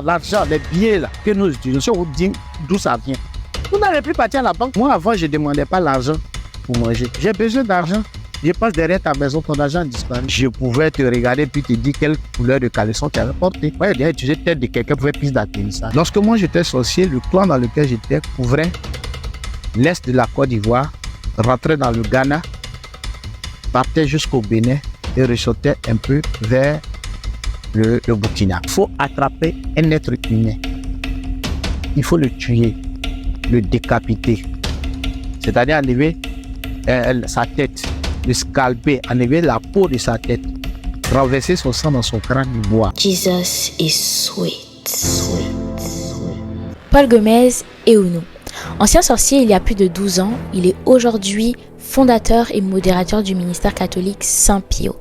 L'argent, les billets là, que nous utilisons, on dit d'où ça vient. Vous n'allez plus partir à la banque. Moi, avant, je ne demandais pas l'argent pour manger. J'ai besoin d'argent. Je passe derrière ta maison, ton argent a disparu. Je pouvais te regarder puis te dire quelle couleur de caleçon tu avais porté. Ouais, tu utiliser tête de quelqu'un pour faire plus d'atterrissage. Lorsque moi j'étais sorcier, le clan dans lequel j'étais couvrait l'est de la Côte d'Ivoire, rentrait dans le Ghana, partait jusqu'au Bénin et ressortait un peu vers le Burkina. Il faut attraper un être humain. Il faut le tuer, le décapiter. C'est-à-dire enlever sa tête, le scalper, enlever la peau de sa tête, renverser son sang dans son crâne du bois. Jesus is sweet. Paul Gomez Eonou. Ancien sorcier il y a plus de 12 ans, il est aujourd'hui fondateur et modérateur du ministère catholique Saint-Pio.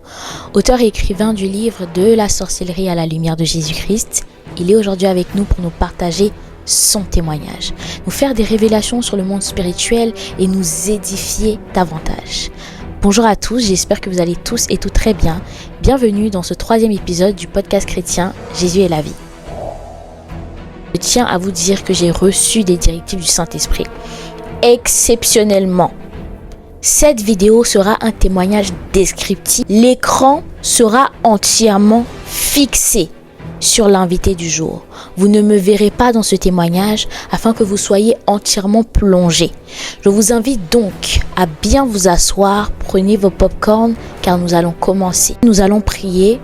Auteur et écrivain du livre De la sorcellerie à la lumière de Jésus-Christ, il est aujourd'hui avec nous pour nous partager son témoignage, nous faire des révélations sur le monde spirituel et nous édifier davantage. Bonjour à tous, j'espère que vous allez tous et toutes très bien. Bienvenue dans ce 3e épisode du podcast chrétien Jésus est la vie. Je tiens à vous dire que j'ai reçu des directives du Saint-Esprit. Exceptionnellement, cette vidéo sera un témoignage descriptif. L'écran sera entièrement fixé sur l'invité du jour. Vous ne me verrez pas dans ce témoignage afin que vous soyez entièrement plongé. Je vous invite donc à bien vous asseoir, prenez vos pop-corn car nous allons commencer. Nous allons prier,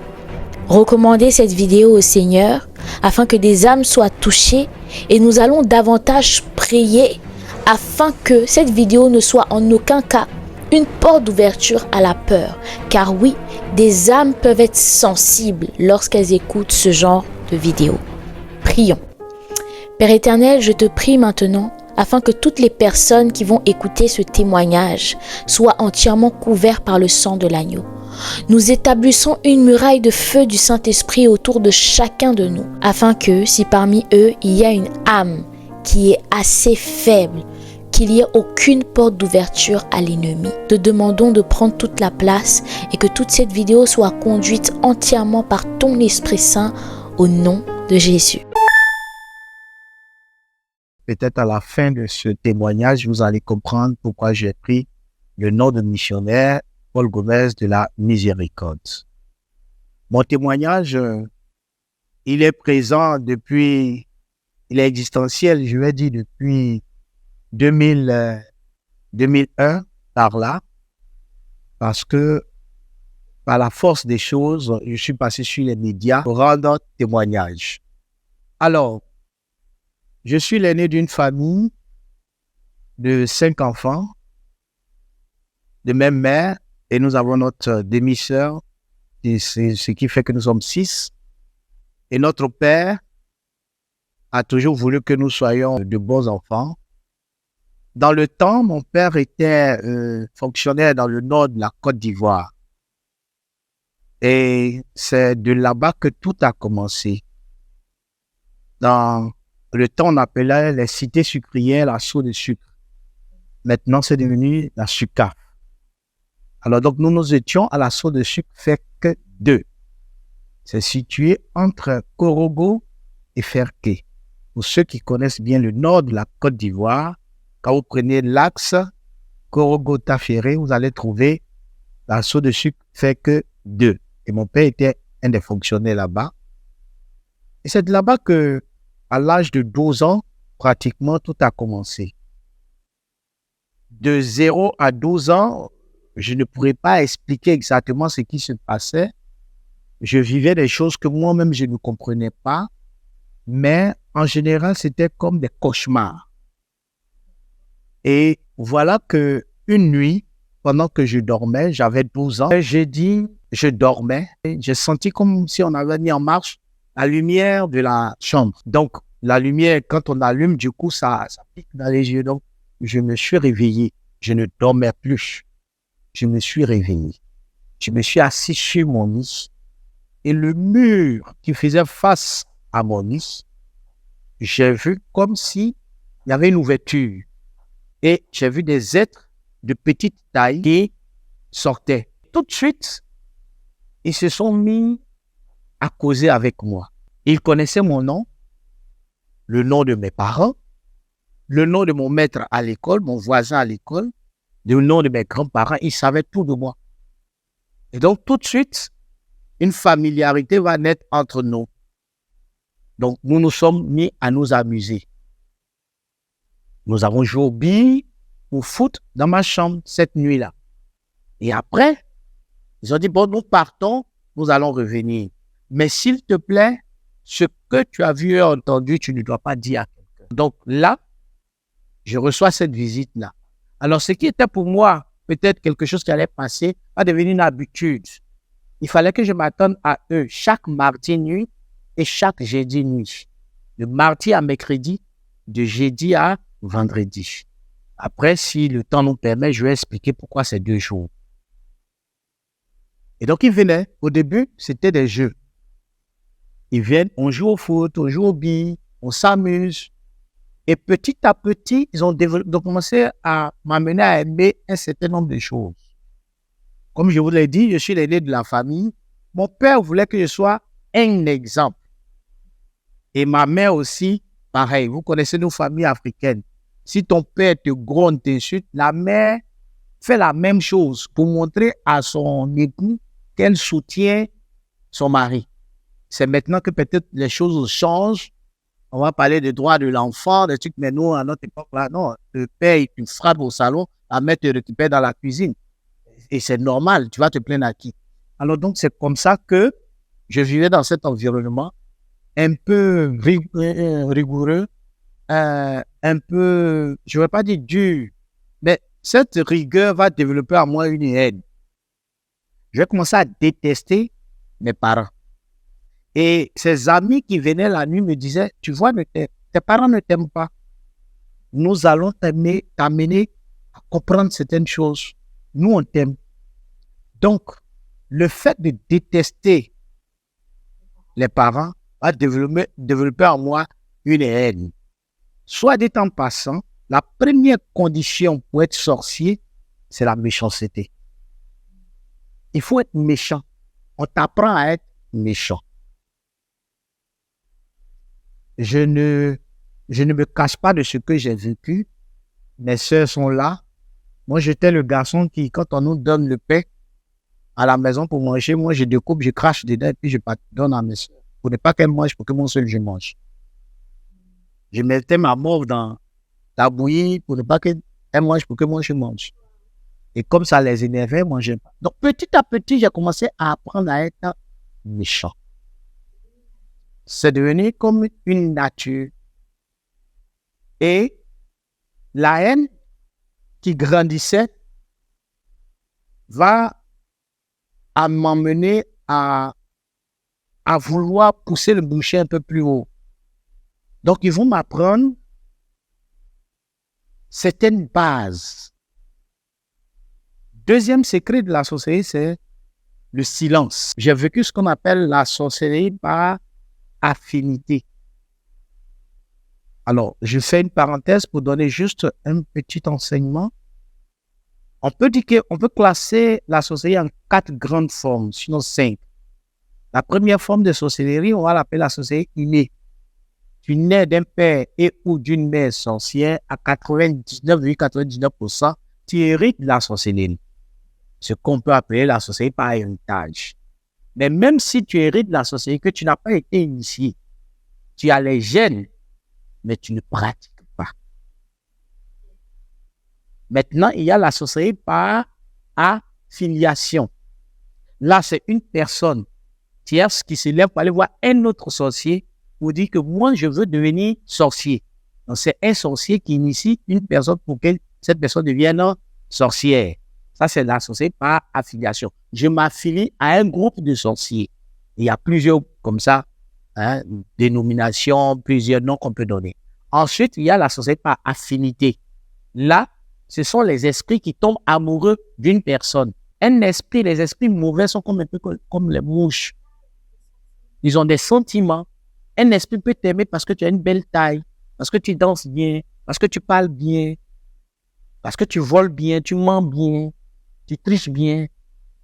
recommander cette vidéo au Seigneur afin que des âmes soient touchées et nous allons davantage prier afin que cette vidéo ne soit en aucun cas une porte d'ouverture à la peur. Car oui, des âmes peuvent être sensibles lorsqu'elles écoutent ce genre de vidéo. Prions. Père éternel, je te prie maintenant afin que toutes les personnes qui vont écouter ce témoignage soient entièrement couvertes par le sang de l'agneau. Nous établissons une muraille de feu du Saint-Esprit autour de chacun de nous, afin que, si parmi eux, il y a une âme qui est assez faible, qu'il n'y ait aucune porte d'ouverture à l'ennemi. Te demandons de prendre toute la place et que toute cette vidéo soit conduite entièrement par ton Esprit Saint au nom de Jésus. Peut-être à la fin de ce témoignage, vous allez comprendre pourquoi j'ai pris le nom de missionnaire Paul Gomez de la Miséricorde. Mon témoignage, il est présent depuis, il est existentiel, je vais dire depuis 2001 par là, parce que par la force des choses, je suis passé sur les médias pour rendre témoignage. Alors, je suis l'aîné d'une famille de 5 enfants, de même mère, et nous avons notre demi-sœur, ce qui fait que nous sommes 6. Et notre père a toujours voulu que nous soyons de bons enfants. Dans le temps, mon père était fonctionnaire dans le nord de la Côte d'Ivoire. Et c'est de là-bas que tout a commencé. Dans le temps, on appelait les cités sucrières la Sceau de sucre. Maintenant, c'est devenu la SUCAF. Alors donc, nous étions à la Sceau de sucre FEC 2. C'est situé entre Korogo et Ferké. Pour ceux qui connaissent bien le nord de la Côte d'Ivoire, quand vous prenez l'axe Korogo-Taféré, vous allez trouver la Sceau de sucre FEC 2. Et mon père était un des fonctionnaires là-bas. Et c'est de là-bas que, à l'âge de 12 ans, pratiquement tout a commencé. De 0 à 12 ans, je ne pourrais pas expliquer exactement ce qui se passait. Je vivais des choses que moi-même je ne comprenais pas, mais en général, c'était comme des cauchemars. Et voilà que une nuit, pendant que je dormais, j'avais 12 ans, j'ai dit, je dormais, et j'ai senti comme si on avait mis en marche la lumière de la chambre. Donc, la lumière, quand on allume, du coup, ça pique dans les yeux. Donc, je me suis réveillé. Je ne dormais plus. Je me suis réveillé. Je me suis assis sur mon lit. Et le mur qui faisait face à mon lit, j'ai vu comme s'il y avait une ouverture. Et j'ai vu des êtres de petite taille qui sortaient. Tout de suite, ils se sont mis à causer avec moi. Ils connaissaient mon nom. le nom de mes parents, le nom de mon maître à l'école, mon voisin à l'école, le nom de mes grands-parents. Ils savaient tout de moi. Et donc, tout de suite, une familiarité va naître entre nous. Donc, nous nous sommes mis à nous amuser. Nous avons joué au billes, au foot dans ma chambre cette nuit-là. Et après, ils ont dit, bon, nous partons, nous allons revenir. Mais s'il te plaît, ce que tu as vu et entendu, tu ne dois pas dire à quelqu'un. Donc là, je reçois cette visite-là. Alors, ce qui était pour moi peut-être quelque chose qui allait passer, va devenir une habitude. Il fallait que je m'attende à eux chaque mardi nuit et chaque jeudi nuit. De mardi à mercredi, de jeudi à vendredi. Après, si le temps nous permet, je vais expliquer pourquoi ces 2 jours. Et donc, ils venaient. Au début, c'était des jeux. Ils viennent, on joue au foot, on joue au billes, on s'amuse. Et petit à petit, ils ont commencé à m'amener à aimer un certain nombre de choses. Comme je vous l'ai dit, je suis l'aîné de la famille. Mon père voulait que je sois un exemple. Et ma mère aussi, pareil. Vous connaissez nos familles africaines. Si ton père te gronde, t'insulte, la mère fait la même chose pour montrer à son époux qu'elle soutient son mari. C'est maintenant que peut-être les choses changent. On va parler des droits de l'enfant, des trucs, mais nous, à notre époque, là, non. Le père, il te frappe au salon, la mère te récupère dans la cuisine. Et c'est normal, tu vas te plaindre à qui? Alors donc, c'est comme ça que je vivais dans cet environnement un peu rigoureux, un peu, je ne vais pas dire dur, mais cette rigueur va développer en moi une haine. Je vais commencer à détester mes parents. Et ces amis qui venaient la nuit me disaient, tu vois, tes parents ne t'aiment pas. Nous allons t'amener à comprendre certaines choses. Nous, on t'aime. Donc, le fait de détester les parents va développer en moi une haine. Soit dit en passant, la première condition pour être sorcier, c'est la méchanceté. Il faut être méchant. On t'apprend à être méchant. Je ne me cache pas de ce que j'ai vécu. Mes sœurs sont là. Moi, j'étais le garçon qui, quand on nous donne le pain à la maison pour manger, moi, je découpe, je crache dedans et puis je donne à mes sœurs. Pour ne pas qu'elles mangent, pour que moi seul je mange. Je mettais ma morve dans la bouillie pour ne pas qu'elles mangent, pour que moi je mange. Et comme ça les énervait, elles ne mangeaient pas. Donc, petit à petit, j'ai commencé à apprendre à être méchant. C'est devenu comme une nature. Et la haine qui grandissait va m'emmener à vouloir pousser le boucher un peu plus haut. Donc, ils vont m'apprendre certaines bases. Deuxième secret de la sorcellerie, c'est le silence. J'ai vécu ce qu'on appelle la sorcellerie par affinité. Alors, je fais une parenthèse pour donner juste un petit enseignement. On peut classer la sorcellerie en 4 grandes formes, sinon 5. La première forme de sorcellerie, on va l'appeler la sorcellerie innée. Tu nais d'un père et ou d'une mère sorcière, à 99,99%, tu hérites de la sorcellerie. Ce qu'on peut appeler la sorcellerie par héritage. Mais même si tu hérites de la sorcellerie, que tu n'as pas été initié, tu as les gènes, mais tu ne pratiques pas. Maintenant, il y a la sorcellerie par affiliation. Là, c'est une personne tierce qui se lève pour aller voir un autre sorcier pour dire que moi, je veux devenir sorcier. Donc, c'est un sorcier qui initie une personne pour que cette personne devienne sorcière. Ça, c'est la sorcellerie par affiliation. Je m'affilie à un groupe de sorciers. Il y a plusieurs comme ça, dénominations, plusieurs noms qu'on peut donner. Ensuite, il y a la sorcellerie par affinité. Là, ce sont les esprits qui tombent amoureux d'une personne. Les esprits mauvais sont comme un peu comme les mouches. Ils ont des sentiments. Un esprit peut t'aimer parce que tu as une belle taille, parce que tu danses bien, parce que tu parles bien, parce que tu voles bien, tu mens bien, tu triches bien.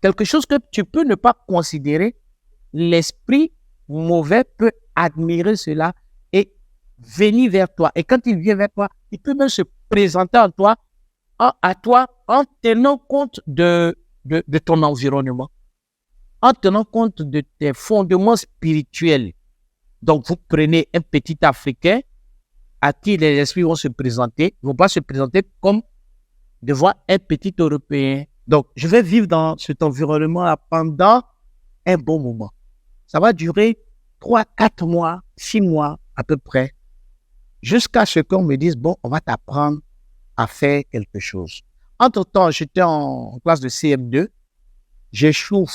Quelque chose que tu peux ne pas considérer, l'esprit mauvais peut admirer cela et venir vers toi. Et quand il vient vers toi, il peut même se présenter à toi en tenant compte de ton environnement, en tenant compte de tes fondements spirituels. Donc, vous prenez un petit Africain à qui les esprits vont se présenter, ils ne vont pas se présenter comme devant un petit Européen. Donc, je vais vivre dans cet environnement-là pendant un bon moment. Ça va durer 3, 4 mois, 6 mois à peu près, jusqu'à ce qu'on me dise, bon, on va t'apprendre à faire quelque chose. Entre-temps, j'étais en classe de CM2, j'échoue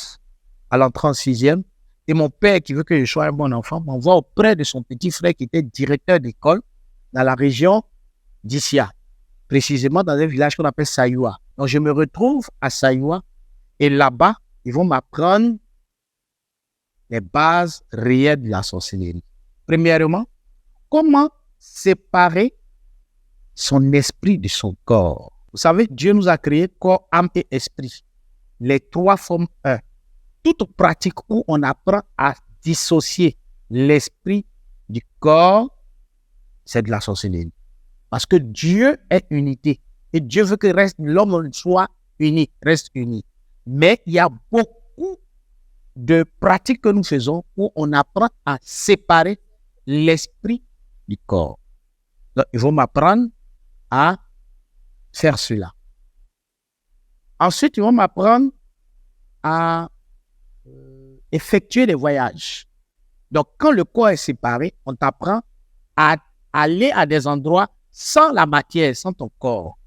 à l'entrée en sixième, et mon père, qui veut que je sois un bon enfant, m'envoie auprès de son petit frère qui était directeur d'école dans la région d'Issia, précisément dans un village qu'on appelle Sayoua. Donc, je me retrouve à Sayoua, et là-bas, ils vont m'apprendre les bases réelles de la sorcellerie. Premièrement, comment séparer son esprit de son corps. Vous savez, Dieu nous a créé corps, âme et esprit. Les trois forment un. Toute pratique où on apprend à dissocier l'esprit du corps, c'est de la sorcellerie. Parce que Dieu est unité. Et Dieu veut que l'homme soit uni, reste uni. Mais il y a beaucoup de pratiques que nous faisons où on apprend à séparer l'esprit du corps. Donc, ils vont m'apprendre à faire cela. Ensuite, ils vont m'apprendre à effectuer des voyages. Donc, quand le corps est séparé, on t'apprend à aller à des endroits sans la matière, sans ton corps.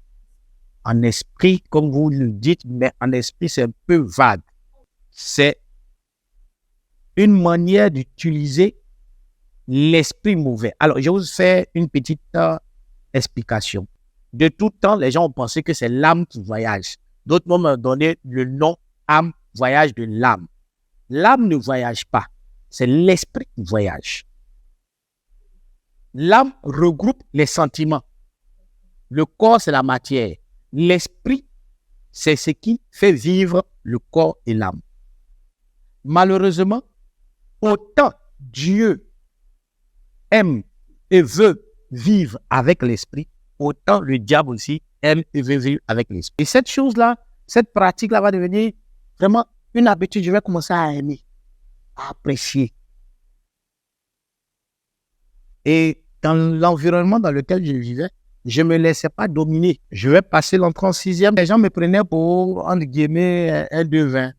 En esprit, comme vous le dites, mais en esprit, c'est un peu vague. C'est une manière d'utiliser l'esprit mauvais. Alors, je vais vous faire une petite explication. De tout temps, les gens ont pensé que c'est l'âme qui voyage. D'autres m'ont donné le nom âme, voyage de l'âme. L'âme ne voyage pas. C'est l'esprit qui voyage. L'âme regroupe les sentiments. Le corps, c'est la matière. L'esprit, c'est ce qui fait vivre le corps et l'âme. Malheureusement, autant Dieu aime et veut vivre avec l'esprit, autant le diable aussi aime et veut vivre avec l'esprit. Et cette chose-là, cette pratique-là va devenir vraiment une habitude. Je vais commencer à aimer, à apprécier. Et dans l'environnement dans lequel je vivais, je ne me laissais pas dominer. Je vais passer l'entrée en sixième. Les gens me prenaient pour, entre guillemets, un devin.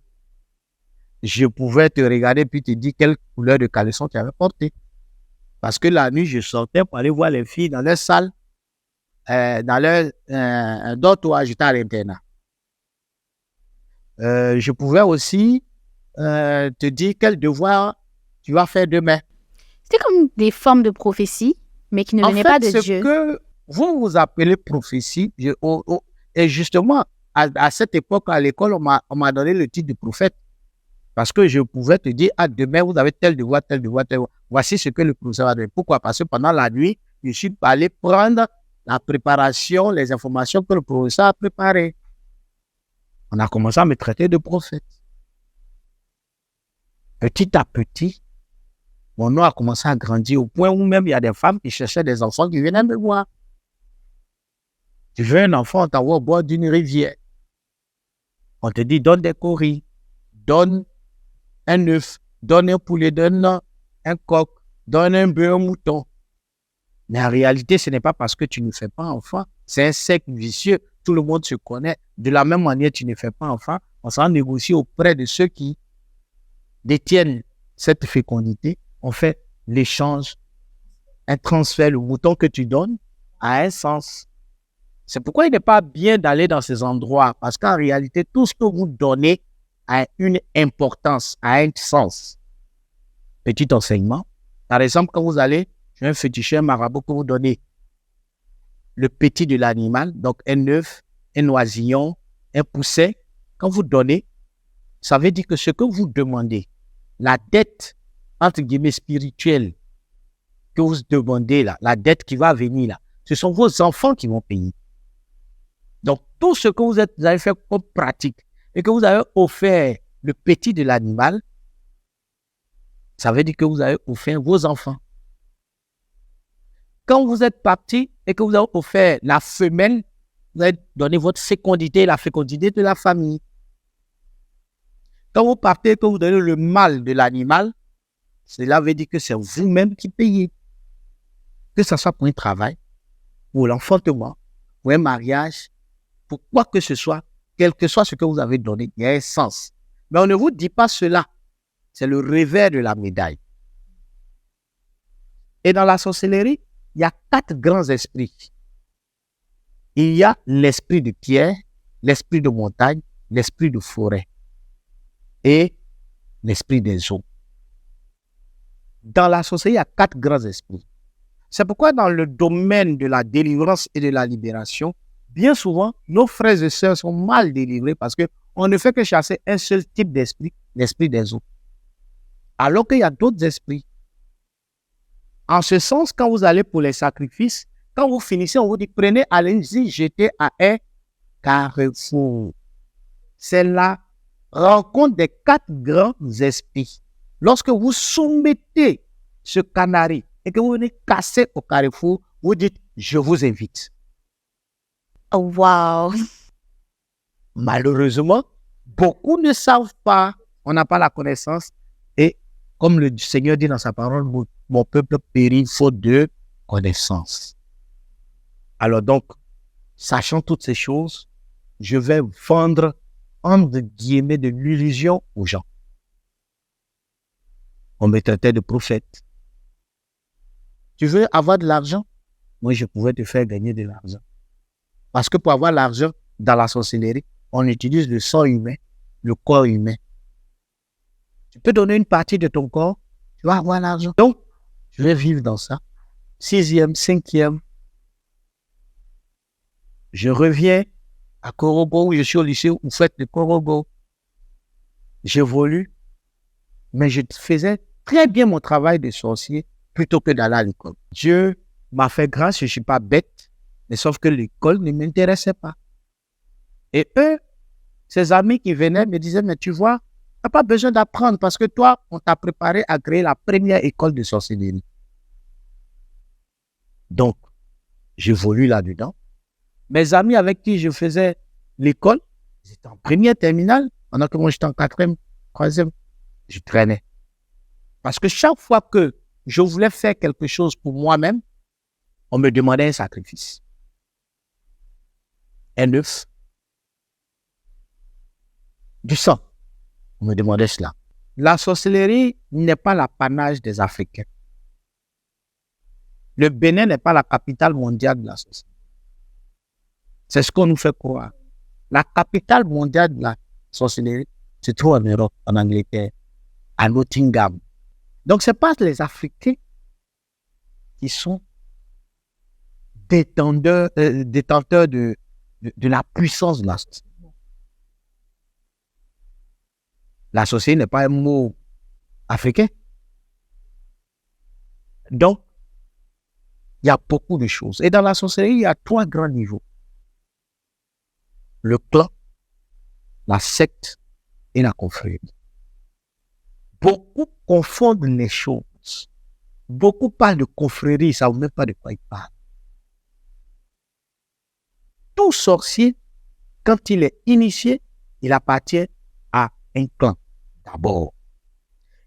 Je pouvais te regarder puis te dire quelle couleur de caleçon tu avais porté. Parce que la nuit, je sortais pour aller voir les filles dans leur salle, dans leur dortoir, j'étais à l'internat. Je pouvais aussi te dire quel devoir tu vas faire demain. C'était comme des formes de prophétie, mais qui ne venaient pas de Dieu. Ce que vous appelez prophétie, et justement, à cette époque, à l'école, on m'a donné le titre de prophète. Parce que je pouvais te dire, demain, vous avez tel devoir, tel devoir, tel devoir. Voici ce que le professeur va donner. Pourquoi? Parce que pendant la nuit, je suis allé prendre la préparation, les informations que le professeur a préparées. On a commencé à me traiter de prophète. Petit à petit, mon nom a commencé à grandir au point où même il y a des femmes qui cherchaient des enfants qui venaient me voir. Tu veux un enfant, on t'envoie au bord d'une rivière. On te dit, donne des coris, donne un œuf, donne un poulet, donne un coq, donne un bœuf, un mouton. Mais en réalité, ce n'est pas parce que tu ne fais pas enfant. C'est un cercle vicieux. Tout le monde se connaît. De la même manière, tu ne fais pas enfant. On s'en négocie auprès de ceux qui détiennent cette fécondité. On fait l'échange, un transfert. Le mouton que tu donnes a un sens. C'est pourquoi il n'est pas bien d'aller dans ces endroits. Parce qu'en réalité, tout ce que vous donnez a une importance, a un sens. Petit enseignement. Par exemple, quand vous allez chez un féticheur marabout que vous donnez le petit de l'animal, donc un œuf, un oisillon, un pousset, quand vous donnez, ça veut dire que ce que vous demandez, la dette, entre guillemets, spirituelle que vous demandez là, la dette qui va venir là, ce sont vos enfants qui vont payer. Donc, tout ce que vous avez fait comme pratique et que vous avez offert le petit de l'animal, ça veut dire que vous avez offert vos enfants. quand vous êtes parti et que vous avez offert la femelle, vous avez donné votre fécondité, la fécondité de la famille. Quand vous partez et que vous donnez le mâle de l'animal, cela veut dire que c'est vous-même qui payez. Que ce soit pour un travail, pour l'enfantement, pour un mariage, pour quoi que ce soit, quel que soit ce que vous avez donné, il y a un sens. Mais on ne vous dit pas cela. C'est le revers de la médaille. Et dans la sorcellerie, il y a 4 grands esprits. Il y a l'esprit de pierre, l'esprit de montagne, l'esprit de forêt et l'esprit des eaux. Dans la sorcellerie, il y a 4 grands esprits. C'est pourquoi dans le domaine de la délivrance et de la libération, bien souvent, nos frères et sœurs sont mal délivrés parce qu'on ne fait que chasser un seul type d'esprit, l'esprit des eaux. Alors qu'il y a d'autres esprits. En ce sens, quand vous allez pour les sacrifices, quand vous finissez, on vous dit, prenez, allez-y, jetez à un carrefour. C'est la rencontre des 4 grands esprits. Lorsque vous soumettez ce canari et que vous venez casser au carrefour, vous dites, je vous invite. Oh, wow. Malheureusement, beaucoup ne savent pas, on n'a pas la connaissance. Et comme le Seigneur dit dans sa parole, mon peuple périt faute de connaissance. Alors donc, sachant toutes ces choses, je vais vendre, entre guillemets, de l'illusion aux gens. On me traitait de prophète. Tu veux avoir de l'argent? Moi, je pouvais te faire gagner de l'argent. Parce que pour avoir l'argent dans la sorcellerie, on utilise le sang humain, le corps humain. Tu peux donner une partie de ton corps, tu vas avoir l'argent. Donc, je vais vivre dans ça. 6e, 5e. Je reviens à Korogo, où je suis au lycée, où vous faites le Korogo. J'évolue, mais je faisais très bien mon travail de sorcier plutôt que d'aller à l'école. Dieu m'a fait grâce, je ne suis pas bête, mais sauf que l'école ne m'intéressait pas. Et eux, ces amis qui venaient me disaient, mais tu vois, tu n'as pas besoin d'apprendre parce que toi, on t'a préparé à créer la première école de sorcellerie. Donc, j'évolue là-dedans. Mes amis avec qui je faisais l'école, ils étaient en première terminale, pendant que moi j'étais en 4e, 3e, je traînais. Parce que chaque fois que je voulais faire quelque chose pour moi-même, on me demandait un sacrifice. Un œuf, du sang. On me demandait cela. La sorcellerie n'est pas l'apanage des Africains. Le Bénin n'est pas la capitale mondiale de la sorcellerie. C'est ce qu'on nous fait croire. La capitale mondiale de la sorcellerie se trouve en Europe, en Angleterre, à Nottingham. Donc, ce n'est pas les Africains qui sont détenteurs de la puissance de la sorcellerie. La sorcellerie n'est pas un mot africain. Donc, il y a beaucoup de choses. Et dans la sorcellerie, il y a 3 grands niveaux. Le clan, la secte et la confrérie. Beaucoup confondent les choses. Beaucoup parlent de confrérie, ils ne savent même pas de quoi ils parlent. Tout sorcier, quand il est initié, il appartient à un clan. D'abord,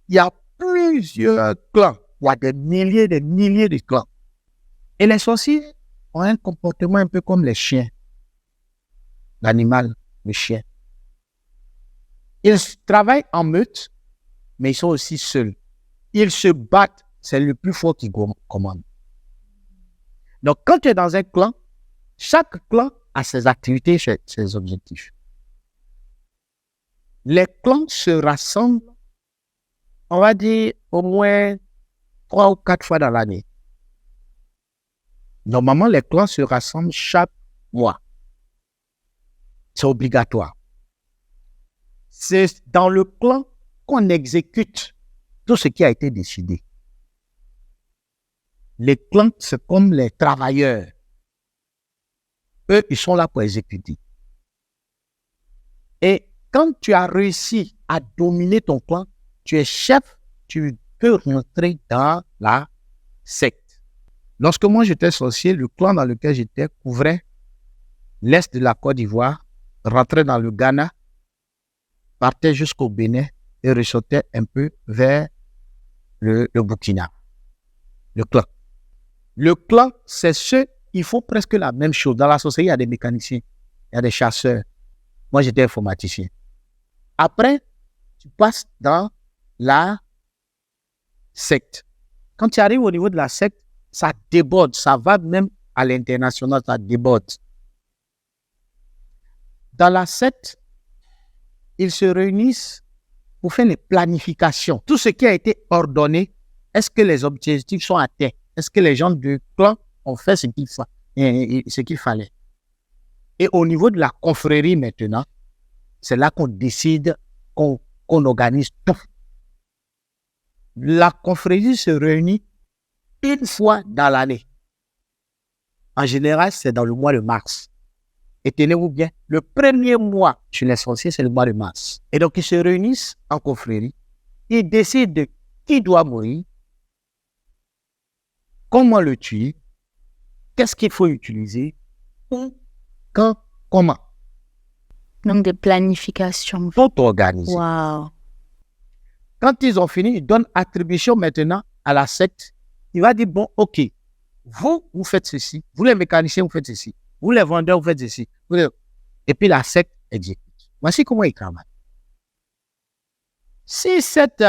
il y a plusieurs clans. Il y a des milliers de clans. Et les sorciers ont un comportement un peu comme les chiens. L'animal, le chien. Ils travaillent en meute, mais ils sont aussi seuls. Ils se battent, c'est le plus fort qui commande. Donc, quand tu es dans un clan, chaque clan a ses activités, ses objectifs. Les clans se rassemblent, on va dire, au moins 3 ou 4 fois dans l'année. Normalement, les clans se rassemblent chaque mois. C'est obligatoire. C'est dans le clan qu'on exécute tout ce qui a été décidé. Les clans, c'est comme les travailleurs. Eux, ils sont là pour exécuter. Et quand tu as réussi à dominer ton clan, tu es chef, tu peux rentrer dans la secte. Lorsque moi j'étais sorcier, le clan dans lequel j'étais couvrait l'est de la Côte d'Ivoire, rentrait dans le Ghana, partait jusqu'au Bénin et ressortait un peu vers le Burkina. Le clan. Le clan, c'est ils font presque la même chose. Dans la sorcellerie, il y a des mécaniciens, il y a des chasseurs. Moi, j'étais informaticien. Après, tu passes dans la secte. Quand tu arrives au niveau de la secte, ça déborde, ça va même à l'international, ça déborde. Dans la secte, ils se réunissent pour faire les planifications. Tout ce qui a été ordonné, est-ce que les objectifs sont atteints? Est-ce que les gens du clan ont fait ce qu'il fallait? Et au niveau de la confrérie maintenant, c'est là qu'on décide, qu'on organise tout. La confrérie se réunit une fois dans l'année. En général, c'est dans le mois de mars. Et tenez-vous bien, le premier mois chez les sorciers, c'est le mois de mars. Et donc, ils se réunissent en confrérie. Ils décident de qui doit mourir, comment le tuer, qu'est-ce qu'il faut utiliser, où, quand, comment. Donc, des planifications. Tout organisé. Wow. Quand ils ont fini, ils donnent attribution maintenant à la secte. Il va dire, bon, ok, vous faites ceci, vous les mécaniciens, vous faites ceci, vous les vendeurs, vous faites ceci. Et puis la secte exécute. Voici comment ils travaillent. Si cette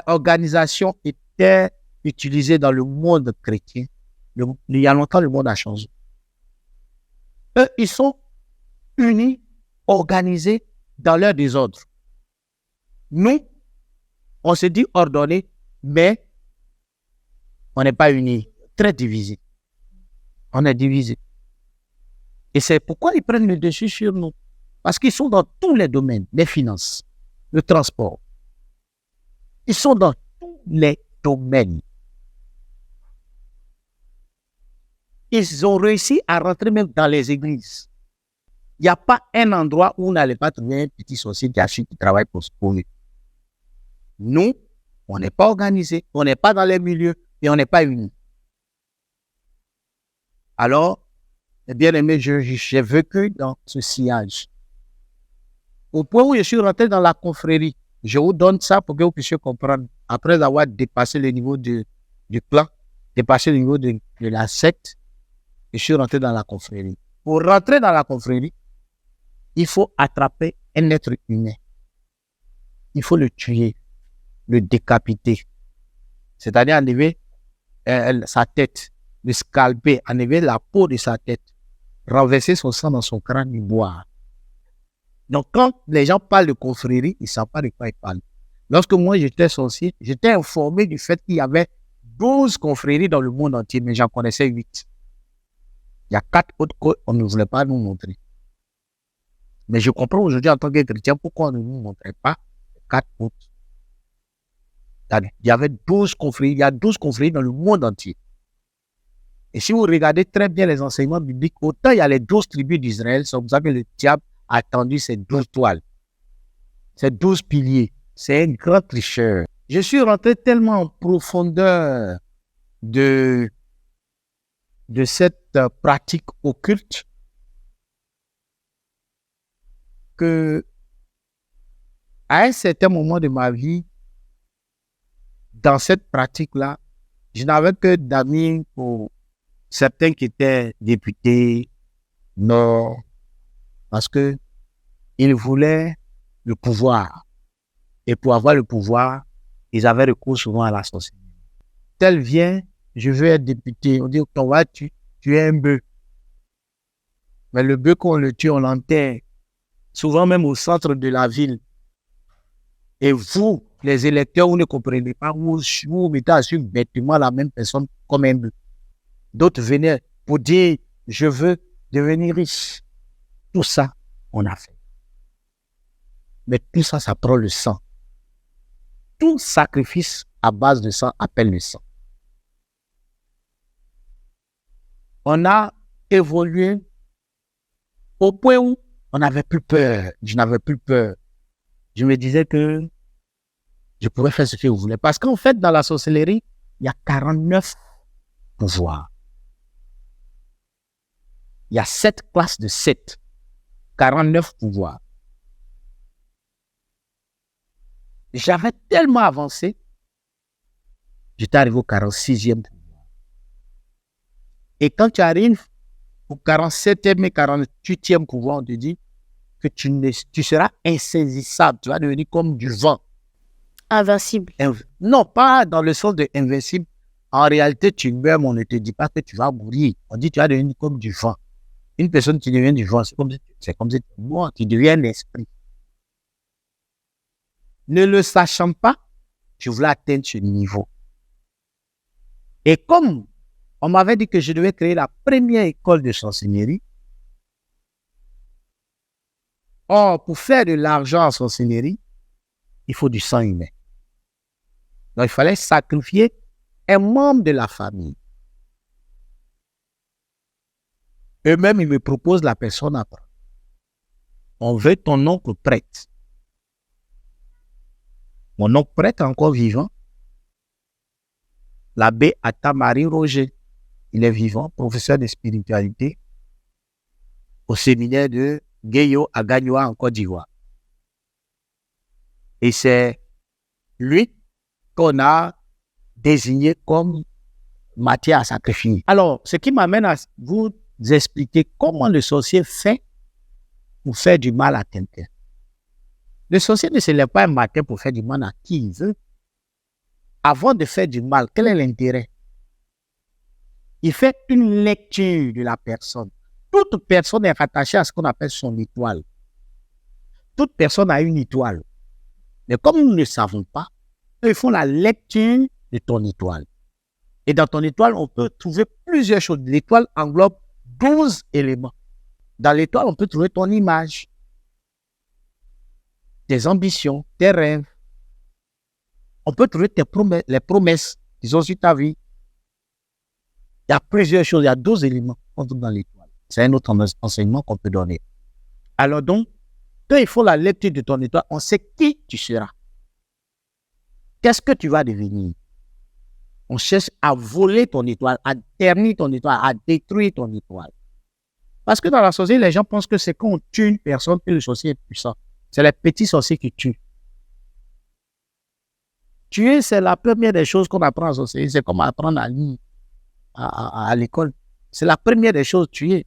organisation était utilisée dans le monde chrétien, il y a longtemps, le monde a changé. Eux, ils sont unis, organisés dans leur désordre. Nous, on se dit ordonnés, mais on n'est pas unis, très divisés. On est divisés. Et c'est pourquoi ils prennent le dessus sur nous. Parce qu'ils sont dans tous les domaines, les finances, le transport. Ils sont dans tous les domaines. Ils ont réussi à rentrer même dans les églises. Il n'y a pas un endroit où on n'allait pas trouver un petit sorcier qui travaille pour eux. Nous, on n'est pas organisés, on n'est pas dans les milieux et on n'est pas unis. Alors, bien aimé, j'ai vécu dans ce sillage. Au point où je suis rentré dans la confrérie, je vous donne ça pour que vous puissiez comprendre. Après avoir dépassé le niveau du clan, dépassé le niveau de la secte, je suis rentré dans la confrérie. Pour rentrer dans la confrérie, il faut attraper un être humain. Il faut le tuer, le décapiter. C'est-à-dire enlever sa tête, le scalper, enlever la peau de sa tête, renverser son sang dans son crâne et boire. Donc, quand les gens parlent de confrérie, ils ne savent pas de quoi ils parlent. Lorsque moi, j'étais sorcier, j'étais informé du fait qu'il y avait 12 confréries dans le monde entier, mais j'en connaissais 8. Il y a 4 autres qu'on ne voulait pas nous montrer. Mais je comprends aujourd'hui en tant que chrétien pourquoi on ne nous montrait pas 4 autres. Il y avait 12 confréries, il y a 12 confréries dans le monde entier. Et si vous regardez très bien les enseignements bibliques, autant il y a les 12 tribus d'Israël, c'est pour ça que le diable a tendu ces 12 toiles, ces 12 piliers. C'est un grand tricheur. Je suis rentré tellement en profondeur de cette pratique occulte que à un certain moment de ma vie, dans cette pratique-là, je n'avais que d'amis pour certains qui étaient députés, non, parce que ils voulaient le pouvoir. Et pour avoir le pouvoir, ils avaient recours souvent à la sorcellerie. Tel vient, je veux être député. On dit qu'on va tuer un bœuf. Mais le bœuf, qu'on le tue, on l'enterre. Souvent même au centre de la ville. Et vous, les électeurs, vous ne comprenez pas, vous mettez à suivre bêtement la même personne comme un bœuf. D'autres venaient pour dire, je veux devenir riche. Tout ça, on a fait. Mais tout ça, ça prend le sang. Tout sacrifice à base de sang appelle le sang. On a évolué au point où on n'avait plus peur. Je n'avais plus peur. Je me disais que je pourrais faire ce que je voulais. Parce qu'en fait, dans la sorcellerie, il y a 49 pouvoirs. Il y a 7 classes de 7, 49 pouvoirs. J'avais tellement avancé, j'étais arrivé au 46e pouvoir. Et quand tu arrives au 47e et 48e pouvoir, on te dit que tu seras insaisissable, tu vas devenir comme du vent. Invincible. Non, pas dans le sens de invincible. En réalité, tu meurs, mais on ne te dit pas que tu vas mourir. On dit que tu vas devenir comme du vent. Une personne qui devient du vent, c'est comme si tu es mort, tu deviens un esprit. Ne le sachant pas, je voulais atteindre ce niveau. Et comme on m'avait dit que je devais créer la première école de sorcellerie, or, pour faire de l'argent en sorcellerie, il faut du sang humain. Donc, il fallait sacrifier un membre de la famille. Eux-mêmes, ils me proposent la personne après. On veut ton oncle prêtre. Mon oncle prêtre est encore vivant. L'abbé Atamari Roger. Il est vivant, professeur de spiritualité au séminaire de Gueyo à Gagnoa en Côte d'Ivoire. Et c'est lui qu'on a désigné comme matière à sacrifier. Alors, ce qui m'amène à vous expliquer comment le sorcier fait pour faire du mal à quelqu'un. Le sorcier ne se lève pas un matin pour faire du mal à qui il veut. Avant de faire du mal, quel est l'intérêt? Il fait une lecture de la personne. Toute personne est rattachée à ce qu'on appelle son étoile. Toute personne a une étoile. Mais comme nous ne savons pas, ils font la lecture de ton étoile. Et dans ton étoile, on peut trouver plusieurs choses. L'étoile englobe 12 éléments. Dans l'étoile, on peut trouver ton image, tes ambitions, tes rêves. On peut trouver les promesses qui sont sur ta vie. Il y a plusieurs choses, il y a 12 éléments qu'on trouve dans l'étoile. C'est un autre enseignement qu'on peut donner. Alors donc, quand il faut la lecture de ton étoile, on sait qui tu seras. Qu'est-ce que tu vas devenir? On cherche à voler ton étoile, à ternir ton étoile, à détruire ton étoile. Parce que dans la sorcellerie, les gens pensent que c'est quand on tue une personne que le sorcier est puissant. C'est les petits sorciers qui tuent. Tuer, c'est la première des choses qu'on apprend en sorcellerie. C'est comme apprendre à lire à l'école. C'est la première des choses, tuer.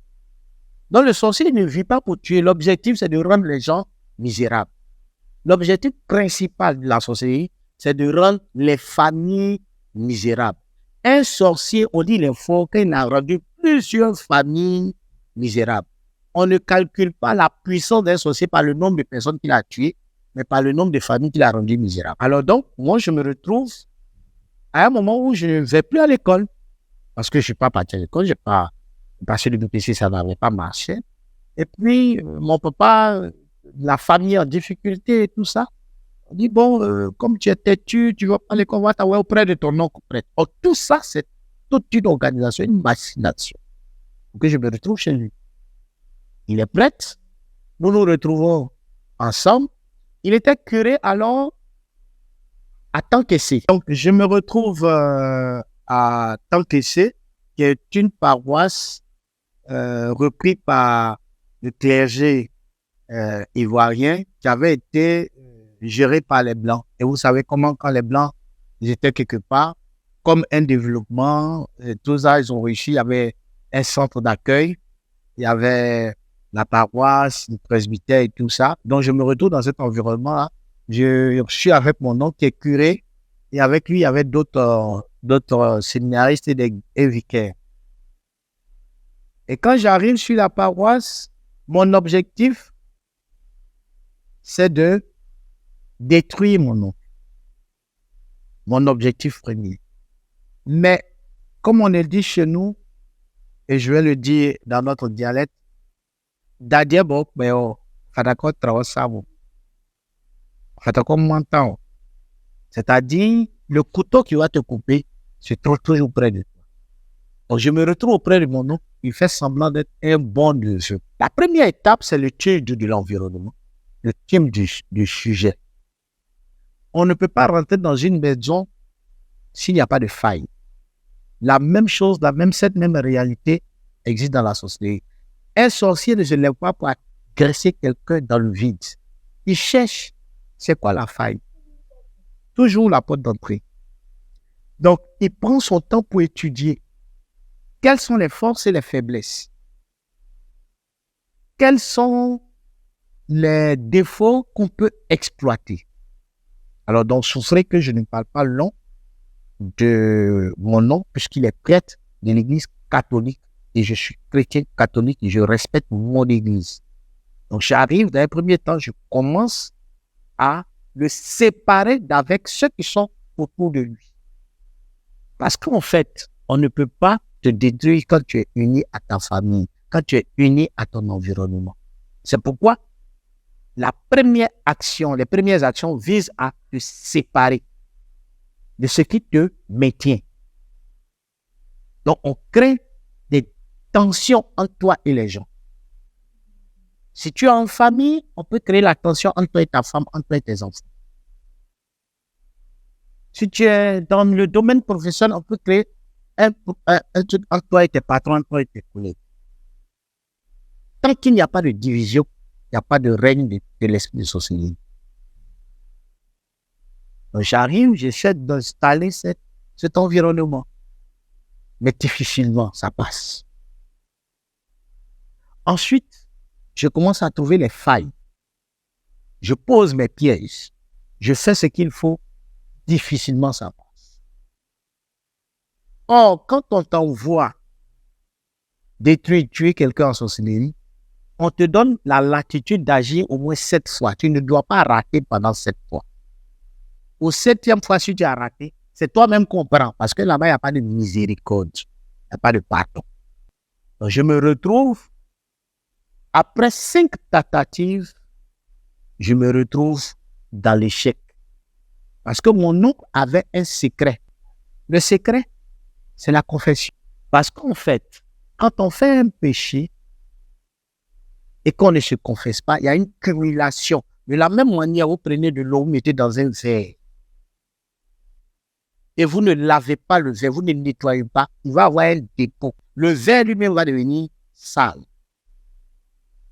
Donc le sorcier ne vit pas pour tuer. L'objectif, c'est de rendre les gens misérables. L'objectif principal de la sorcellerie, c'est de rendre les familles misérables. Un sorcier, on dit les faux, qu'il a rendu plusieurs familles misérables. On ne calcule pas la puissance d'un sorcier par le nombre de personnes qu'il a tuées, mais par le nombre de familles qu'il a rendues misérables. Alors donc, moi, je me retrouve à un moment où je ne vais plus à l'école. Parce que je ne suis pas parti à l'école, je n'ai pas passé le BPC, ça n'avait pas marché. Et puis, mon papa, la famille en difficulté et tout ça, on dit, bon, comme tu es têtu, tu vas pas à l'école, on va t'envoyer auprès de ton oncle prêtre. Or, tout ça, c'est toute une organisation, une machination. Donc, je me retrouve chez lui. Il est prêtre, nous nous retrouvons ensemble. Il était curé alors à Tanquessé. Donc, je me retrouve à Tanquessé, qui est une paroisse reprise par le clergé ivoirien qui avait été géré par les Blancs. Et vous savez comment, quand les Blancs ils étaient quelque part, comme un développement, tout ça, ils ont réussi. Il y avait un centre d'accueil, il y avait la paroisse, le presbytère et tout ça. Donc, je me retrouve dans cet environnement-là. Je suis avec mon oncle qui est curé, et avec lui, il y avait d'autres séminaristes et vicaires. Et quand j'arrive sur la paroisse, mon objectif, c'est de détruire mon oncle. Mon objectif premier. Mais, comme on le dit chez nous, et je vais le dire dans notre dialecte, Dadiabok, Fatakot Trawasabo. Fatakot Mantan. C'est-à-dire, le couteau qui va te couper se trouve toujours près de toi. Donc, je me retrouve auprès de mon oncle. Il fait semblant d'être un bon de jeu. La première étape, c'est le change de l'environnement, le thème du sujet. On ne peut pas rentrer dans une maison s'il n'y a pas de faille. La même chose, cette même réalité existe dans la société. Un sorcier ne se lève pas pour agresser quelqu'un dans le vide. Il cherche, c'est quoi la faille? Toujours la porte d'entrée. Donc, il prend son temps pour étudier. Quelles sont les forces et les faiblesses? Quels sont les défauts qu'on peut exploiter? Alors, donc, je souhaiterais que je ne parle pas long de mon nom, puisqu'il est prêtre de l'Église catholique et je suis chrétien catholique et je respecte mon Église. Donc, j'arrive, dans un premier temps, je commence à le séparer d'avec ceux qui sont autour de lui. Parce qu'en fait, on ne peut pas te détruire quand tu es uni à ta famille, quand tu es uni à ton environnement. C'est pourquoi la première action, les premières actions visent à te séparer de ce qui te maintient. Donc, on crée des tensions entre toi et les gens. Si tu es en famille, on peut créer la tension entre toi et ta femme, entre toi et tes enfants. Si tu es dans le domaine professionnel, on peut créer un truc entre toi et tes patrons, entre toi et tes collègues. Tant qu'il n'y a pas de division, il n'y a pas de règne de l'esprit de société. Donc, j'arrive, j'essaie d'installer cet environnement. Mais difficilement, ça passe. Ensuite, je commence à trouver les failles. Je pose mes pièges. Je fais ce qu'il faut. Difficilement, ça passe. Or, quand on t'envoie détruire, tuer quelqu'un en sorcellerie, on te donne la latitude d'agir au moins 7 fois. Tu ne dois pas rater pendant 7 fois. Au 7e fois, si tu as raté, c'est toi-même qu'on prend. Parce que là-bas, il n'y a pas de miséricorde. Il n'y a pas de pardon. Donc, je me retrouve, après 5 tentatives, je me retrouve dans l'échec. Parce que mon oncle avait un secret. Le secret, c'est la confession. Parce qu'en fait, quand on fait un péché et qu'on ne se confesse pas, il y a une cumulation. De la même manière, vous prenez de l'eau, vous mettez dans un verre. Et vous ne lavez pas le verre, vous ne le nettoyez pas, il va avoir un dépôt. Le verre lui-même va devenir sale.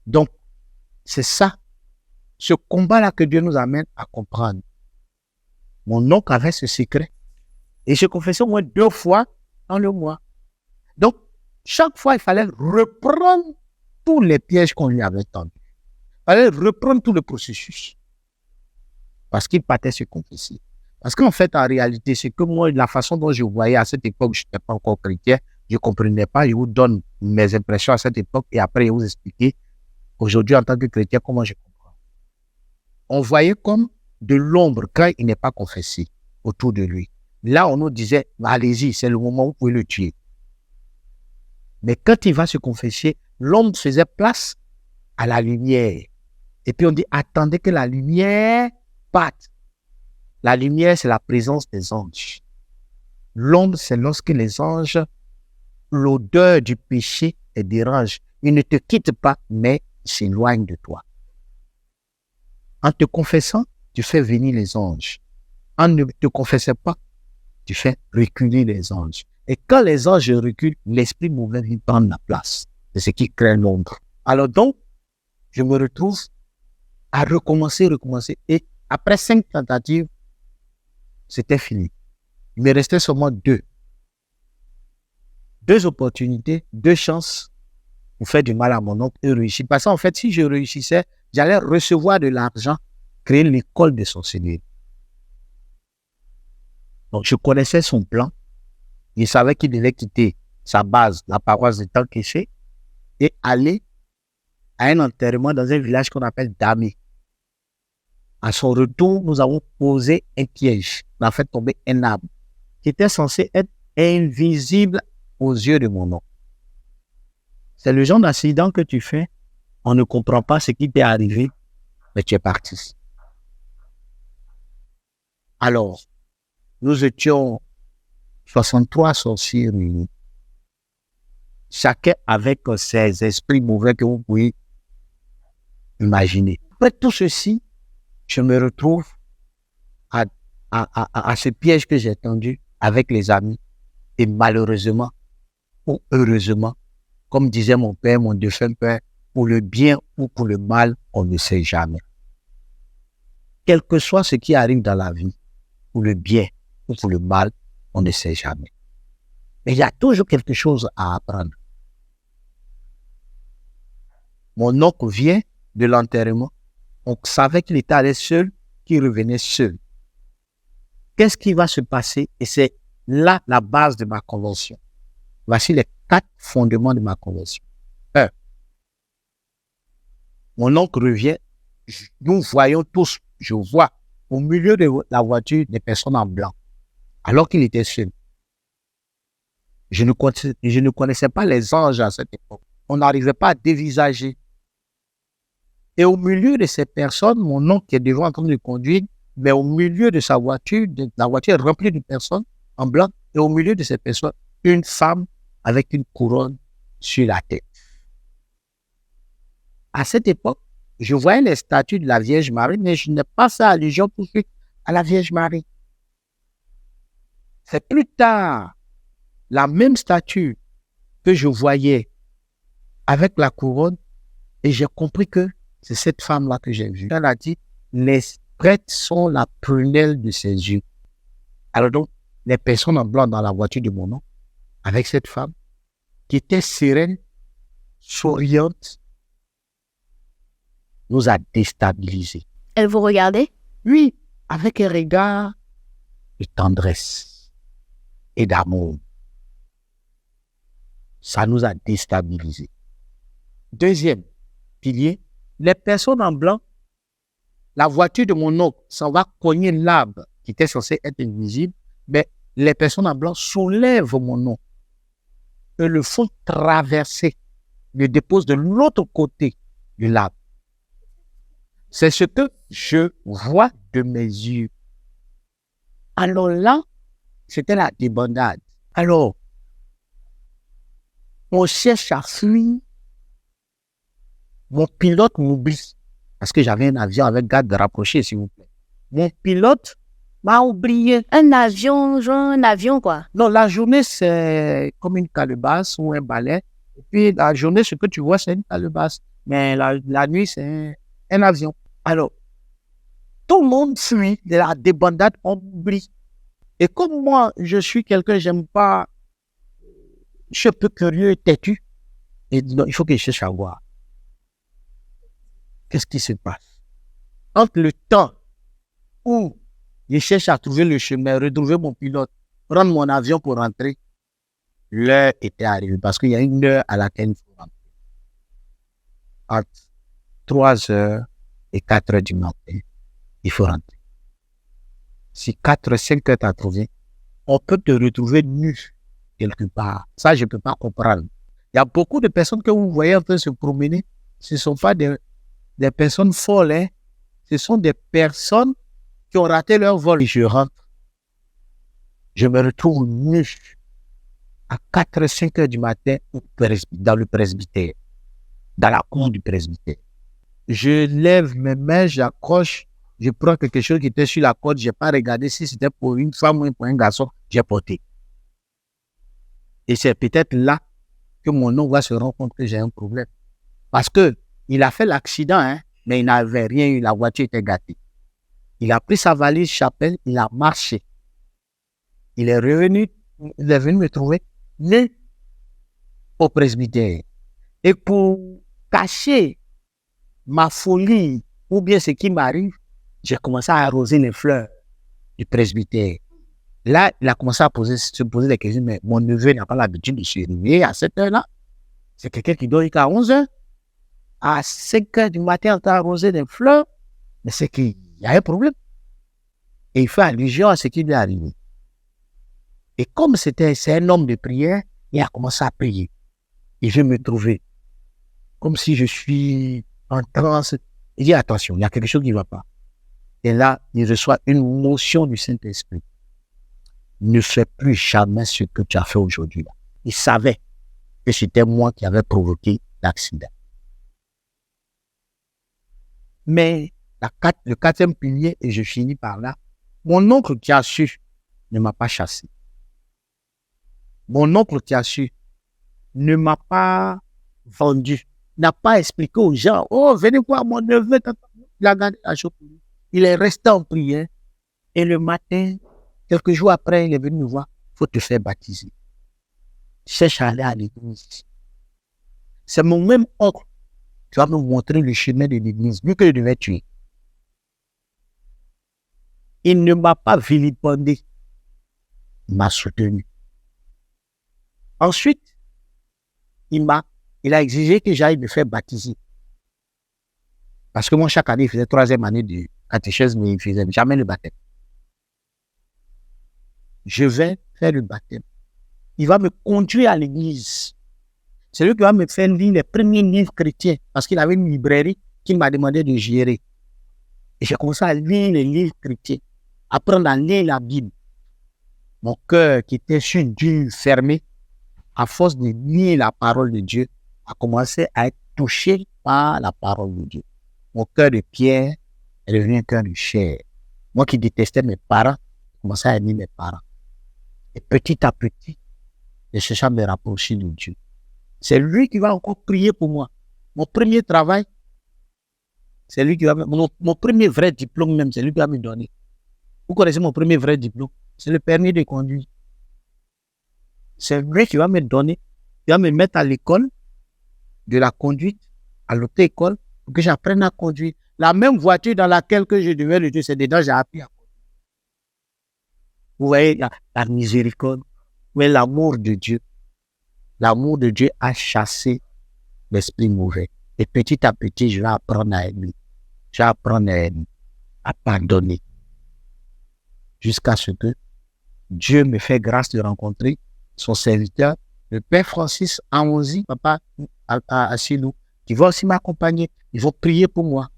Donc, c'est ça, ce combat-là que Dieu nous amène à comprendre. Mon oncle avait ce secret. Et je confessais au moins 2 fois dans le mois. Donc, chaque fois, il fallait reprendre tous les pièges qu'on lui avait tendus. Il fallait reprendre tout le processus. Parce qu'il partait se confesser. Parce qu'en fait, en réalité, c'est que moi, la façon dont je voyais à cette époque, je n'étais pas encore chrétien, je ne comprenais pas, je vous donne mes impressions à cette époque et après, je vais vous expliquer aujourd'hui, en tant que chrétien, comment je comprends. On voyait comme de l'ombre quand il n'est pas confessé autour de lui. Là, on nous disait, allez-y, c'est le moment où vous pouvez le tuer. Mais quand il va se confesser, l'ombre faisait place à la lumière. Et puis on dit, attendez que la lumière parte. La lumière, c'est la présence des anges. L'ombre, c'est lorsque les anges, l'odeur du péché les dérange. Ils ne te quittent pas, mais ils s'éloignent de toi. En te confessant, tu fais venir les anges. En ne te confessant pas, tu fais reculer les anges. Et quand les anges reculent, l'esprit mauvais vient prendre la place. C'est ce qui crée l'ombre. Alors donc, je me retrouve à recommencer. Et après 5 tentatives, c'était fini. Il me restait seulement 2. 2 opportunités, 2 chances pour faire du mal à mon oncle et réussir. Parce qu'en fait, si je réussissais, j'allais recevoir de l'argent, créer l'école de sorcellerie. Donc, je connaissais son plan. Il savait qu'il devait quitter sa base, la paroisse de Tankéché, et aller à un enterrement dans un village qu'on appelle Damé. À son retour, nous avons posé un piège. On a fait tomber un arbre qui était censé être invisible aux yeux de mon oncle. C'est le genre d'accident que tu fais, on ne comprend pas ce qui t'est arrivé, mais tu es parti. Alors, nous étions 63 sorciers réunis, chacun avec ses esprits mauvais que vous pouvez imaginer. Après tout ceci, je me retrouve à ce piège que j'ai tendu avec les amis. Et malheureusement, ou heureusement, comme disait mon père, mon défunt père, pour le bien ou pour le mal, on ne sait jamais. Quel que soit ce qui arrive dans la vie, pour le bien ou pour le mal, on ne sait jamais. Mais il y a toujours quelque chose à apprendre. Mon oncle vient de l'enterrement. On savait qu'il était allé seul, qu'il revenait seul. Qu'est-ce qui va se passer? Et c'est là la base de ma convention. Voici les 4 fondements de ma convention. 1. Mon oncle revient. Nous voyons tous, je vois au milieu de la voiture des personnes en blanc, alors qu'il était seul. Je ne connaissais pas les anges à cette époque. On n'arrivait pas à dévisager. Et au milieu de ces personnes, mon oncle qui est devant en train de conduire, mais au milieu de sa voiture, la voiture est remplie de personnes en blanc, et au milieu de ces personnes, une femme avec une couronne sur la tête. À cette époque, je voyais les statues de la Vierge Marie, mais je n'ai pas fait allusion tout de suite à la Vierge Marie. C'est plus tard, la même statue que je voyais avec la couronne, et j'ai compris que c'est cette femme-là que j'ai vue. Elle a dit, les prêtres sont la prunelle de ses yeux. Alors donc, les personnes en blanc dans la voiture de mon oncle, avec cette femme, qui était sereine, souriante, nous a déstabilisés. Elle vous regardait? Oui, avec un regard de tendresse et d'amour. Ça nous a déstabilisés. Deuxième pilier, les personnes en blanc, la voiture de mon oncle s'en va cogner l'arbre qui était censé être invisible, mais les personnes en blanc soulèvent mon oncle et le font traverser, le déposent de l'autre côté de l'arbre. C'est ce que je vois de mes yeux. Alors là, c'était la débandade. Alors, on cherche à fuir. Mon pilote m'oublie. Parce que j'avais un avion avec garde rapproché, s'il vous plaît. Mon pilote m'a oublié. Un avion, genre un avion, quoi. Non, la journée, c'est comme une calebasse ou un balai. Et puis, la journée, ce que tu vois, c'est une calebasse. Mais la nuit, c'est un avion. Alors, tout le monde fuit de la débandade, on oublie. Et comme moi, je suis quelqu'un, j'aime pas, je suis un peu curieux, têtu. Et donc, il faut que je cherche à voir. Qu'est-ce qui se passe? Entre le temps où je cherche à trouver le chemin, retrouver mon pilote, prendre mon avion pour rentrer, l'heure était arrivée parce qu'il y a une heure à laquelle il faut rentrer. Entre 3 heures et 4 heures du matin, il faut rentrer. Si 4 heures, 5 heures t'as trouvé, on peut te retrouver nu quelque part. Ça, je ne peux pas comprendre. Il y a beaucoup de personnes que vous voyez en train de se promener. Ce ne sont pas des personnes folles, hein. Ce sont des personnes qui ont raté leur vol. Et je rentre. Je me retrouve nu à 4 5 heures du matin dans le presbytère, dans la cour du presbytère. Je lève mes mains, j'accroche, je prends quelque chose qui était sur la corde, je n'ai pas regardé si c'était pour une femme ou pour un garçon, j'ai porté. Et c'est peut-être là que mon oncle va se rendre compte que j'ai un problème. Parce que il a fait l'accident, hein, mais il n'avait rien eu, la voiture était gâtée. Il a pris sa valise chapelle, il a marché. Il est venu me trouver né au presbytère. Et pour cacher ma folie ou bien ce qui m'arrive, j'ai commencé à arroser les fleurs du presbytère. Là, il a commencé à se poser des questions, mais mon neveu n'a pas l'habitude de se réveiller à cette heure-là. C'est quelqu'un qui dort jusqu'à 11 heures. À 5 heures du matin, on t'a arrosé des fleurs, mais c'est qu'il y a un problème. Et il fait allusion à ce qui lui est arrivé. Et comme c'est un homme de prière, il a commencé à prier. Il veut me trouver. Comme si je suis en transe. Il dit, attention, il y a quelque chose qui ne va pas. Et là, il reçoit une motion du Saint-Esprit. Ne fais plus jamais ce que tu as fait aujourd'hui. Il savait que c'était moi qui avais provoqué l'accident. Mais le 4e pilier, et je finis par là, mon oncle qui a su ne m'a pas chassé. Mon oncle qui a su ne m'a pas vendu, n'a pas expliqué aux gens, oh, venez voir mon neveu. Il a gardé la chose pour lui. Il est resté en prière. Et le matin, quelques jours après, il est venu me voir. Il faut te faire baptiser. Cherche à aller à l'église. C'est mon même oncle qui va me montrer le chemin de l'église, vu que je devais tuer. Il ne m'a pas vilipendé. Il m'a soutenu. Ensuite, il a exigé que j'aille me faire baptiser. Parce que moi, chaque année, il faisait 3e année de catéchèse, mais il ne faisait jamais le baptême. Je vais faire le baptême. Il va me conduire à l'église. C'est lui qui va me faire lire les premiers livres chrétiens, parce qu'il avait une librairie qu'il m'a demandé de gérer. Et j'ai commencé à lire les livres chrétiens, apprendre à lire la Bible. Mon cœur, qui était sur Dieu fermé, à force de lire la parole de Dieu, a commencé à être touché par la parole de Dieu. Mon cœur de pierre est devenu un cœur de chair. Moi qui détestais mes parents, j'ai commencé à aimer mes parents. Et petit à petit, j'ai cherché à me rapprocher de Dieu. C'est lui qui va encore prier pour moi. Mon premier travail, c'est lui qui va mon premier vrai diplôme même, c'est lui qui va me donner. Vous connaissez mon premier vrai diplôme? C'est le permis de conduire. C'est lui qui va me donner, il va me mettre à l'école de la conduite, à l'auto-école, pour que j'apprenne à conduire. La même voiture dans laquelle que je devais le tuer, c'est dedans j'ai appris à conduire. Vous voyez la miséricorde, vous voyez l'amour de Dieu. L'amour de Dieu a chassé l'esprit mauvais. Et petit à petit, je vais apprendre à aimer. Je vais apprendre à pardonner. Jusqu'à ce que Dieu me fait grâce de rencontrer son serviteur, le Père Francis Amonzi, papa Assilou, qui va aussi m'accompagner. Ils vont prier pour moi.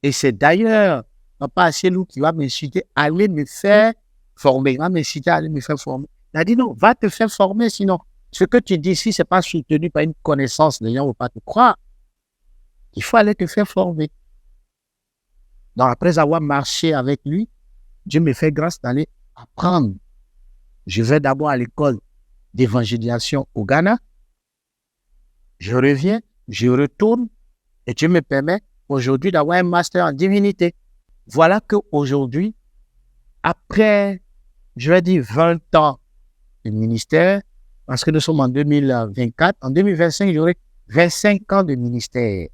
Et c'est d'ailleurs papa Assilou qui va m'inciter à aller me faire former. Il va m'inciter à aller me faire former. Il a dit non, va te faire former, sinon ce que tu dis ici, ce n'est pas soutenu par une connaissance. Les gens ne vont pas te croire. Il faut aller te faire former. Donc, après avoir marché avec lui, Dieu me fait grâce d'aller apprendre. Je vais d'abord à l'école d'évangélisation au Ghana. Je reviens, je retourne et Dieu me permet aujourd'hui d'avoir un master en divinité. Voilà qu'aujourd'hui, après, je vais dire 20 ans de ministère, parce que nous sommes en 2024, en 2025, j'aurai 25 ans de ministère.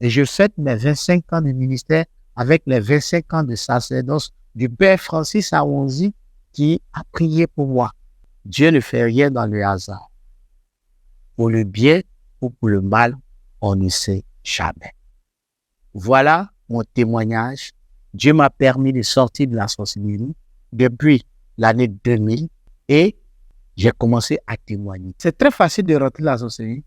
Et je fête mes 25 ans de ministère avec les 25 ans de sacerdoce du Père Francis Amonzi qui a prié pour moi. Dieu ne fait rien dans le hasard. Pour le bien ou pour le mal, on ne sait jamais. Voilà mon témoignage. Dieu m'a permis de sortir de la sorcellerie depuis l'année 2000 et j'ai commencé à témoigner. C'est très facile de rentrer dans la sorcellerie.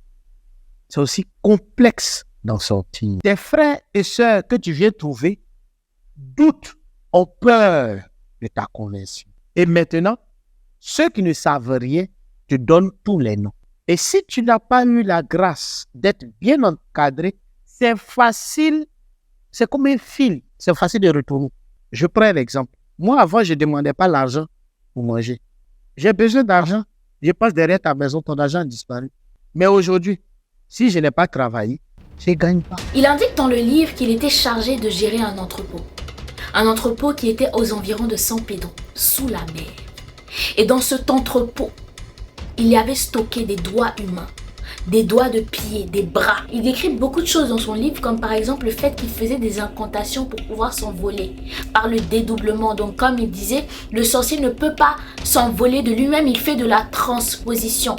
C'est aussi complexe d'en sortir. Tes frères et sœurs que tu viens trouver doutent, ont peur de ta conversion. Et maintenant, ceux qui ne savent rien te donnent tous les noms. Et si tu n'as pas eu la grâce d'être bien encadré, c'est facile, c'est comme un fil, c'est facile de retourner. Je prends un exemple. Moi, avant, je ne demandais pas l'argent pour manger. J'ai besoin d'argent, je passe derrière ta maison, ton argent a disparu. Mais aujourd'hui, si je n'ai pas travaillé, je ne gagne pas. Il indique dans le livre qu'il était chargé de gérer un entrepôt. Un entrepôt qui était aux environs de San Pedro, sous la mer. Et dans cet entrepôt, il y avait stocké des doigts humains, des doigts de pied, des bras. Il décrit beaucoup de choses dans son livre, comme par exemple le fait qu'il faisait des incantations pour pouvoir s'envoler par le dédoublement. Donc comme il disait, le sorcier ne peut pas s'envoler de lui-même, il fait de la transposition.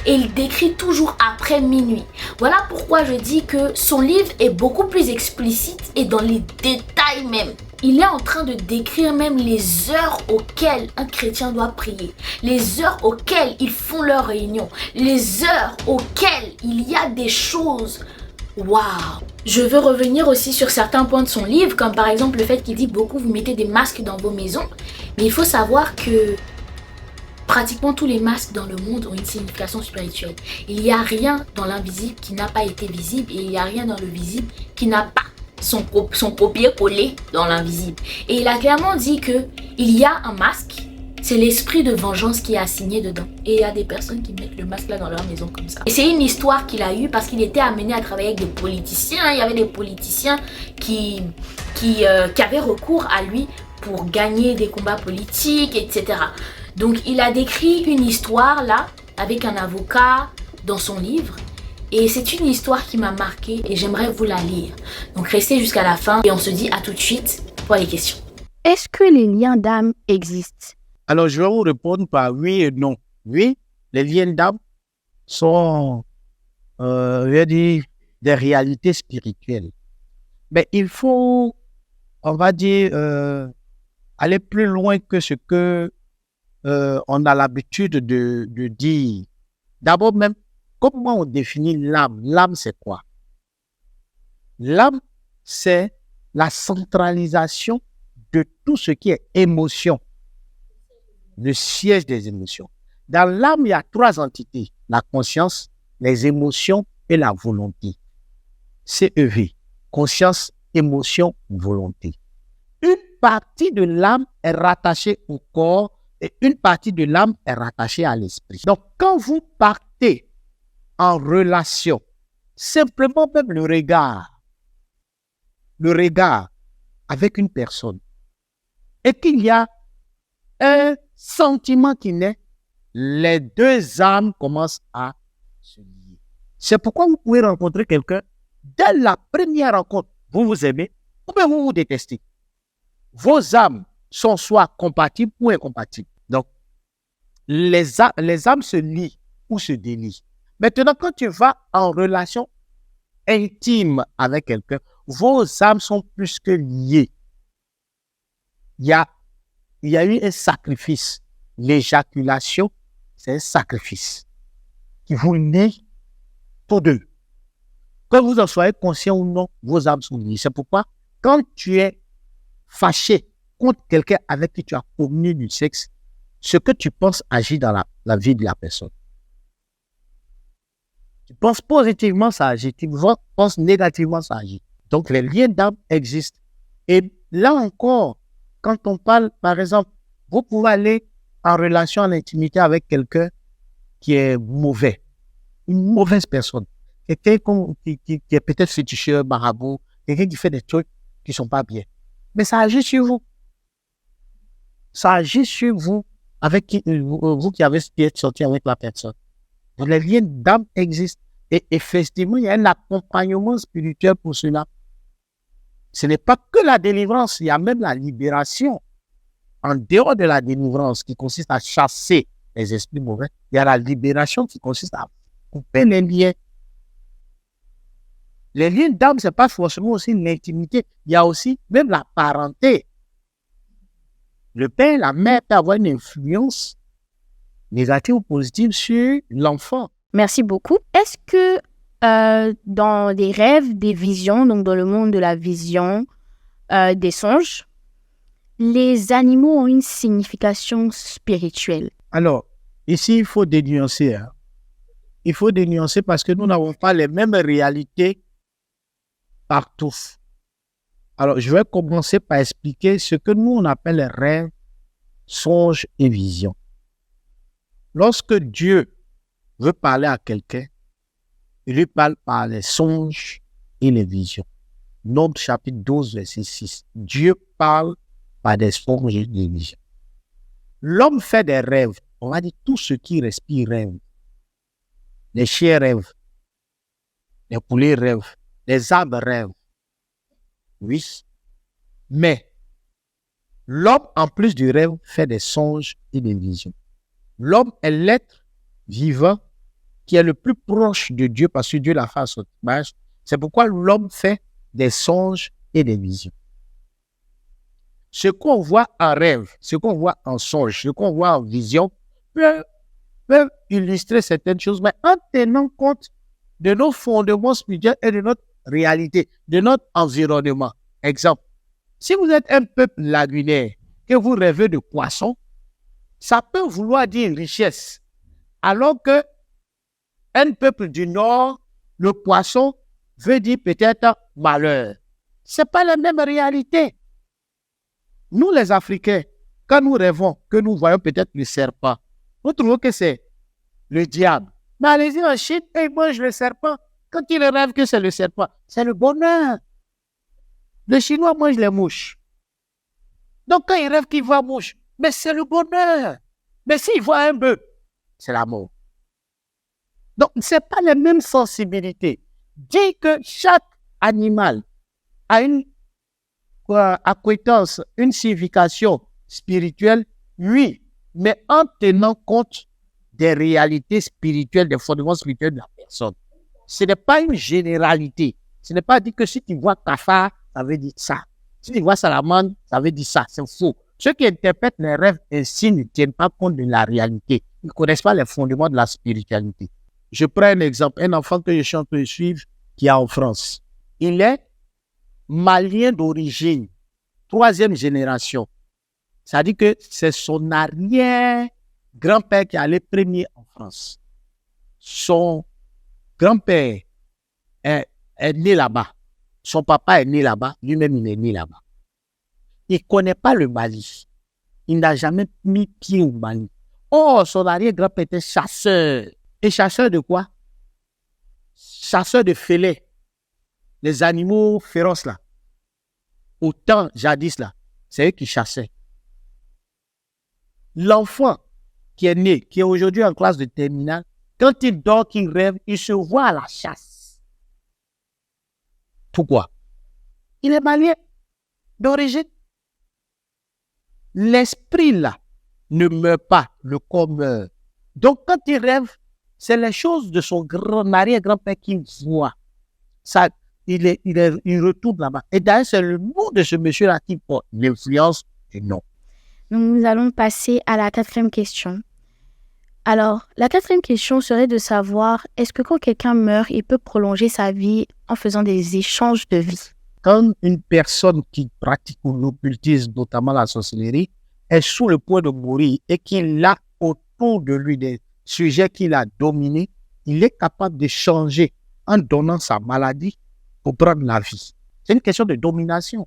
Et il décrit toujours après minuit. Voilà pourquoi je dis que son livre est beaucoup plus explicite et dans les détails même. Il est en train de décrire même les heures auxquelles un chrétien doit prier, les heures auxquelles ils font leur réunion, les heures auxquelles il y a des choses. Waouh! Je veux revenir aussi sur certains points de son livre, comme par exemple le fait qu'il dit beaucoup vous mettez des masques dans vos maisons, mais il faut savoir que pratiquement tous les masques dans le monde ont une signification spirituelle. Il n'y a rien dans l'invisible qui n'a pas été visible et il n'y a rien dans le visible qui n'a pas son copier-coller dans l'invisible. Et il a clairement dit que il y a un masque c'est l'esprit de vengeance qui est assigné dedans. Et il y a des personnes qui mettent le masque là dans leur maison comme ça. Et c'est une histoire qu'il a eue parce qu'il était amené à travailler avec des politiciens. Il y avait des politiciens qui avaient recours à lui pour gagner des combats politiques, etc. Donc il a décrit une histoire là avec un avocat dans son livre. Et c'est une histoire qui m'a marquée et j'aimerais vous la lire. Donc restez jusqu'à la fin et on se dit à tout de suite pour les questions. Est-ce que les liens d'âme existent? Alors, je vais vous répondre par oui et non. Oui, les liens d'âme sont, je vais dire, des réalités spirituelles. Mais il faut, on va dire, aller plus loin que ce que on a l'habitude de dire. D'abord même, comment on définit l'âme? L'âme, c'est quoi? L'âme, c'est la centralisation de tout ce qui est émotion, le siège des émotions. Dans l'âme, il y a 3 entités, la conscience, les émotions et la volonté. CEV, conscience, émotion, volonté. Une partie de l'âme est rattachée au corps et une partie de l'âme est rattachée à l'esprit. Donc, quand vous partez en relation, simplement même le regard avec une personne, et qu'il y a un sentiment qui naît, les 2 âmes commencent à se lier. C'est pourquoi vous pouvez rencontrer quelqu'un, dès la première rencontre, vous vous aimez ou bien vous vous détestez. Vos âmes sont soit compatibles ou incompatibles. Donc, les âmes se lient ou se délient. Maintenant, quand tu vas en relation intime avec quelqu'un, vos âmes sont plus que liées. Il y a eu un sacrifice. L'éjaculation, c'est un sacrifice qui vous lie tous deux. Que vous en soyez conscient ou non, vos âmes sont liées. C'est pourquoi, quand tu es fâché contre quelqu'un avec qui tu as commis du sexe, ce que tu penses agit dans la vie de la personne. Tu penses positivement, ça agit. Tu penses négativement, ça agit. Donc, les liens d'âme existent. Et là encore, quand on parle, par exemple, vous pouvez aller en relation, en intimité avec quelqu'un qui est mauvais, une mauvaise personne, quelqu'un qui est peut-être féticheur, marabout, quelqu'un qui fait des trucs qui ne sont pas bien. Mais ça agit sur vous. Ça agit sur vous, avec vous qui êtes sorti avec la personne. Donc, les liens d'âme existent. Et effectivement, il y a un accompagnement spirituel pour cela. Ce n'est pas que la délivrance, il y a même la libération. En dehors de la délivrance qui consiste à chasser les esprits mauvais, il y a la libération qui consiste à couper les liens. Les liens d'âme, ce n'est pas forcément aussi l'intimité. Il y a aussi même la parenté. Le père, la mère peut avoir une influence négative ou positive sur l'enfant. Merci beaucoup. Est-ce que dans des rêves, des visions, donc dans le monde de la vision, des songes, les animaux ont une signification spirituelle? Alors, ici, il faut dénuancer. Il faut dénuancer parce que nous n'avons pas les mêmes réalités partout. Alors, je vais commencer par expliquer ce que nous, on appelle les rêves, songes et visions. Lorsque Dieu veut parler à quelqu'un, il lui parle par les songes et les visions. Nombre chapitre 12, verset 6. Dieu parle par des songes et des visions. L'homme fait des rêves. On va dire tout ce qui respire rêve. Les chiens rêvent. Les poulets rêvent. Les arbres rêvent. Oui. Mais l'homme, en plus du rêve, fait des songes et des visions. L'homme est l'être vivant qui est le plus proche de Dieu parce que Dieu l'a fait à son image. C'est pourquoi l'homme fait des songes et des visions. Ce qu'on voit en rêve, ce qu'on voit en songe, ce qu'on voit en vision peut illustrer certaines choses, mais en tenant compte de nos fondements spirituels et de notre réalité, de notre environnement. Exemple, si vous êtes un peuple lagunaire, que vous rêvez de poissons, ça peut vouloir dire richesse, alors que un peuple du Nord, le poisson veut dire peut-être malheur. Ce n'est pas la même réalité. Nous, les Africains, Quand nous rêvons, que nous voyons peut-être le serpent, nous trouvons que c'est le diable. Mais allez-y en Chine, ils mangent le serpent. Quand ils rêvent que c'est le serpent, c'est le bonheur. Le Chinois mange les mouches. Donc quand il rêve qu'il voit mouche, mais c'est le bonheur. Mais s'il voit un bœuf, c'est la mort. Donc ce n'est pas les mêmes sensibilités. Dire que chaque animal a une acquittance, une signification spirituelle, oui, mais en tenant compte des réalités spirituelles, des fondements spirituels de la personne. Ce n'est pas une généralité. Ce n'est pas dit que si tu vois cafard, ça veut dire ça. Si tu vois salamandre, ça veut dire ça. C'est faux. Ceux qui interprètent les rêves ainsi ne tiennent pas compte de la réalité. Ils ne connaissent pas les fondements de la spiritualité. Je prends un exemple. Un enfant que je suis en train de suivre qui est en France. Il est malien d'origine, 3e génération. Ça dit que c'est son arrière-grand-père qui est allé premier en France. Son grand-père est né là-bas. Son papa est né là-bas. Lui-même, il est né là-bas. Il ne connaît pas le Mali. Il n'a jamais mis pied au Mali. Oh, son arrière-grand-père était chasseur. Et chasseur de quoi? Chasseur de félets. Les animaux féroces là. Au temps jadis là, c'est eux qui chassaient. L'enfant qui est né, qui est aujourd'hui en classe de terminale, quand il dort, qu'il rêve, il se voit à la chasse. Pourquoi? Il est malien d'origine. L'esprit là ne meurt pas, le corps meurt. Donc quand il rêve, c'est les choses de son arrière-grand-père qu'il voit. Ça, il retourne là-bas. Et d'ailleurs, c'est le nom de ce monsieur-là qui porte l'influence du nom. Donc, nous allons passer à la 4e question. Alors, la 4e question serait de savoir, est-ce que quand quelqu'un meurt, il peut prolonger sa vie en faisant des échanges de vie? Quand une personne qui pratique l'occultisme, notamment la sorcellerie, est sous le point de mourir et qu'il a autour de lui des sujets qu'il a dominés, il est capable de changer en donnant sa maladie pour prendre la vie. C'est une question de domination.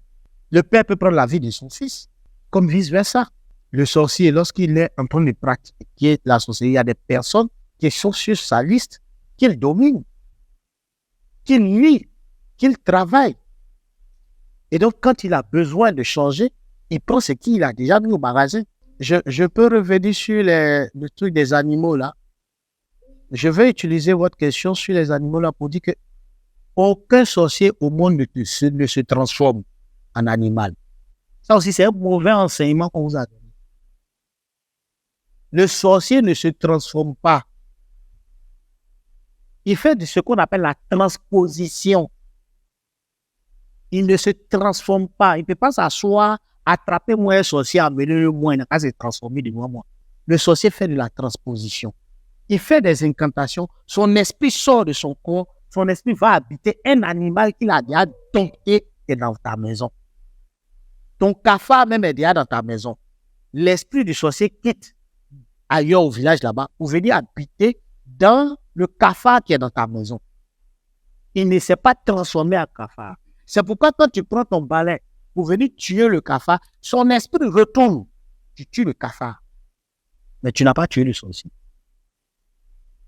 Le père peut prendre la vie de son fils, comme vice-versa. Le sorcier, lorsqu'il est en train de pratiquer la sorcellerie, il y a des personnes qui sont sur sa liste, qu'il domine, qu'il lit, qu'il travaille. Et donc, quand il a besoin de changer, il prend ce qu'il a déjà mis au magasin. Je peux revenir sur le truc des animaux là. Je vais utiliser votre question sur les animaux là pour dire que aucun sorcier au monde ne se transforme en animal. Ça aussi, c'est un mauvais enseignement qu'on vous a donné. Le sorcier ne se transforme pas. Il fait de ce qu'on appelle la transposition. Il ne se transforme pas. Il ne peut pas s'asseoir, attraper moi un sorcier, amener-le moi, il n'a pas se transformer devant moi. Le sorcier fait de la transposition. Il fait des incantations. Son esprit sort de son corps. Son esprit va habiter un animal qu'il a déjà dompté et dans ta maison. Ton cafard même est déjà dans ta maison. L'esprit du sorcier quitte ailleurs au village là-bas pour venir habiter dans le cafard qui est dans ta maison. Il ne s'est pas transformé en cafard. C'est pourquoi quand tu prends ton balai pour venir tuer le cafard, son esprit retourne. Tu tues le cafard. Mais tu n'as pas tué le sorcier.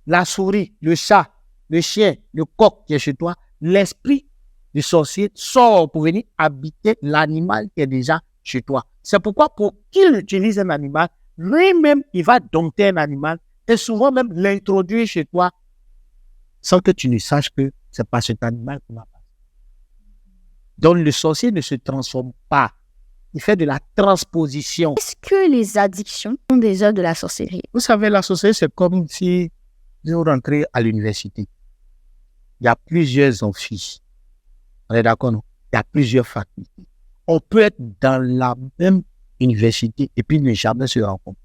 La souris, le chat, le chien, le coq qui est chez toi, l'esprit du sorcier sort pour venir habiter l'animal qui est déjà chez toi. C'est pourquoi pour qu'il utilise un animal, lui-même, il va dompter un animal et souvent même l'introduire chez toi sans que tu ne saches que c'est pas cet animal qu'on va passer. Donc le sorcier ne se transforme pas. Il fait de la transposition. Est-ce que les addictions sont des œuvres de la sorcellerie? Vous savez, la sorcellerie, c'est comme si nous rentrions à l'université. Il y a plusieurs amphis. On est d'accord, non? Il y a plusieurs facultés. On peut être dans la même université et puis ne jamais se rencontrer.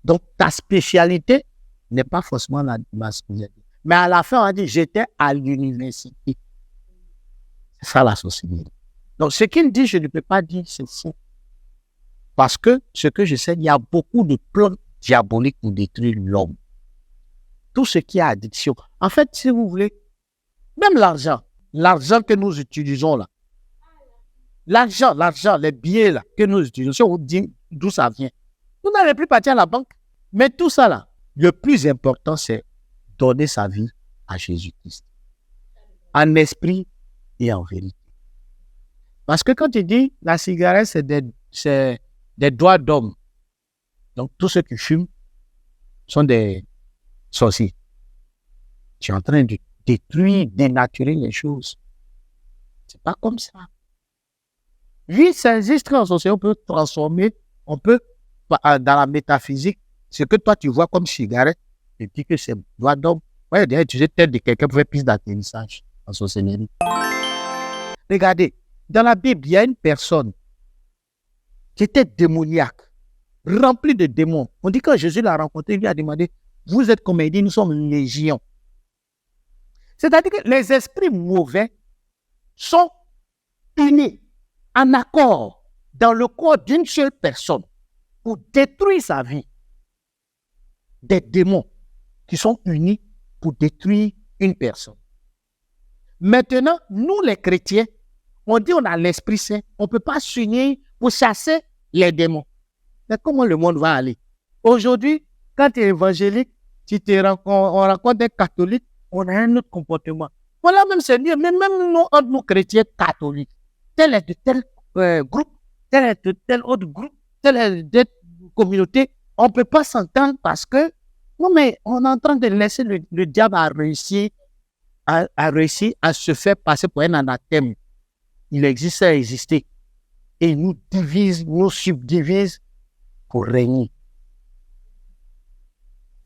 Donc, ta spécialité n'est pas forcément ma spécialité. Mais à la fin, on a dit, j'étais à l'université. C'est ça la sorcellerie. Donc, ce qu'il dit, je ne peux pas dire, c'est faux. Parce que, ce que je sais, il y a beaucoup de plans diaboliques pour détruire l'homme. Tout ce qui est addiction. En fait, si vous voulez, même l'argent que nous utilisons là, L'argent, les billets là, que nous utilisons, on dit d'où ça vient. Vous n'allez plus partir à la banque. Mais tout ça là, le plus important, c'est donner sa vie à Jésus-Christ. En esprit et en vérité. Parce que quand tu dis la cigarette, c'est des doigts d'homme. Donc, tous ceux qui fument sont des sorciers. Tu es en train de détruire, dénaturer les choses. C'est pas comme ça. Oui, ça existe en société, on peut transformer, on peut, dans la métaphysique, ce que toi tu vois comme cigarette, et puis que c'est doigt d'homme. Ouais, d'ailleurs, utiliser tête de quelqu'un pour faire plus d'atterrissage en sorcellerie. Regardez, dans la Bible, il y a une personne qui était démoniaque, remplie de démons. On dit que Jésus l'a rencontré, il lui a demandé, vous êtes combien? Il dit, nous sommes légion. C'est-à-dire que les esprits mauvais sont unis, en accord, dans le corps d'une seule personne, pour détruire sa vie. Des démons qui sont unis pour détruire une personne. Maintenant, nous les chrétiens, on dit on a l'Esprit Saint, on ne peut pas s'unir pour chasser les démons. Mais comment le monde va aller? Aujourd'hui, quand tu es évangélique, on rencontre des catholiques, on a un autre comportement. Voilà, même Seigneur, mais même nous, entre nous chrétiens catholiques, tel est de tel groupe, tel est de tel autre groupe, tel est de communauté, on ne peut pas s'entendre parce que, non, mais on est en train de laisser le diable à réussir à se faire passer pour un anathème. Il existe à exister. Et il nous divise, nous subdivise pour régner.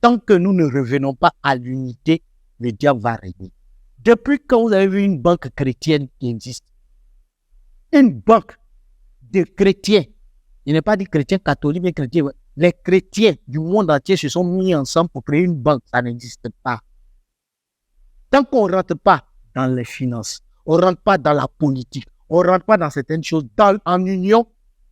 Tant que nous ne revenons pas à l'unité, le diable va régner. Depuis quand vous avez vu une banque chrétienne qui existe? Une banque de chrétiens. Il n'est pas dit chrétien catholique, mais chrétien. Les chrétiens du monde entier se sont mis ensemble pour créer une banque. Ça n'existe pas. Tant qu'on ne rentre pas dans les finances, on ne rentre pas dans la politique, on ne rentre pas dans certaines choses, en union,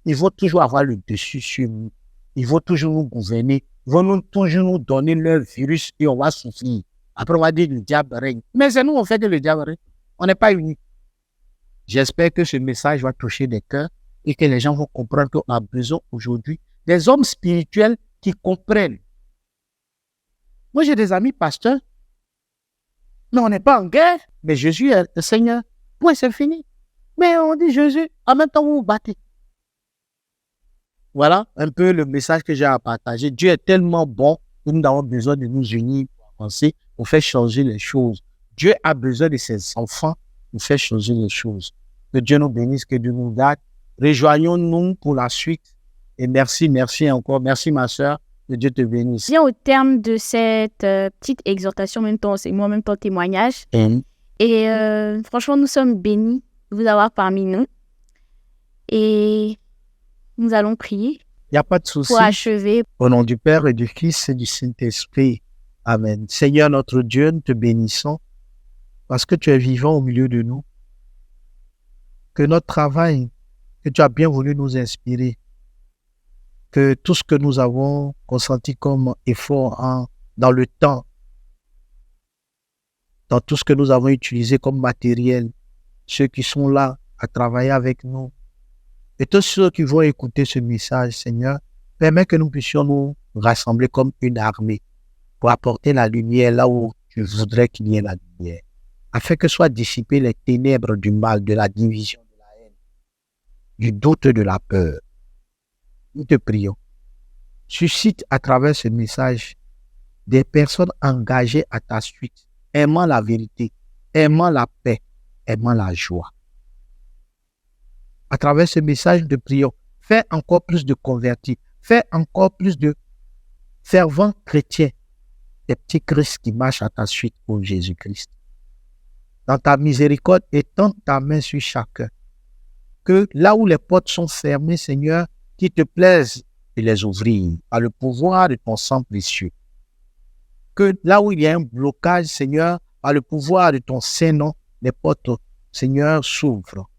ils vont toujours avoir le dessus sur nous. Ils vont toujours nous gouverner. Ils vont toujours nous donner leur virus et on va souffrir. Après, on va dire que le diable règne. Mais c'est nous, on fait que le diable règne. On n'est pas unis. J'espère que ce message va toucher des cœurs et que les gens vont comprendre qu'on a besoin aujourd'hui des hommes spirituels qui comprennent. Moi, j'ai des amis pasteurs, mais on n'est pas en guerre. Mais Jésus est le Seigneur. Point, c'est fini. Mais on dit Jésus, en même temps, vous vous battez. Voilà un peu le message que j'ai à partager. Dieu est tellement bon que nous avons besoin de nous unir pour avancer, pour faire changer les choses. Dieu a besoin de ses enfants pour faire changer les choses. Que Dieu nous bénisse, que Dieu nous garde. Rejoignons-nous pour la suite. Et merci encore. Merci ma soeur. Que Dieu te bénisse. Bien, au terme de cette petite exhortation, en même temps enseignement, en même temps témoignage. Et franchement, nous sommes bénis de vous avoir parmi nous. Et nous allons prier. Il n'y a pas de souci. Pour achever. Au nom du Père et du Fils et du Saint-Esprit. Amen. Seigneur notre Dieu, nous te bénissons parce que tu es vivant au milieu de nous. Que notre travail, que tu as bien voulu nous inspirer, que tout ce que nous avons consenti comme effort dans le temps, dans tout ce que nous avons utilisé comme matériel, ceux qui sont là à travailler avec nous, et tous ceux qui vont écouter ce message, Seigneur, permets que nous puissions nous rassembler comme une armée pour apporter la lumière là où tu voudrais qu'il y ait la lumière, afin que soient dissipées les ténèbres du mal, de la division, de la haine, du doute, de la peur. Nous te prions. Suscite à travers ce message des personnes engagées à ta suite, aimant la vérité, aimant la paix, aimant la joie. À travers ce message de prions, fais encore plus de convertis, fais encore plus de fervents chrétiens, des petits Christ qui marchent à ta suite pour Jésus-Christ. Dans ta miséricorde, étends ta main sur chacun. Que là où les portes sont fermées, Seigneur, qu'il te plaise de les ouvrir par le pouvoir de ton sang précieux. Que là où il y a un blocage, Seigneur, par le pouvoir de ton Saint-Nom, les portes, Seigneur, s'ouvrent.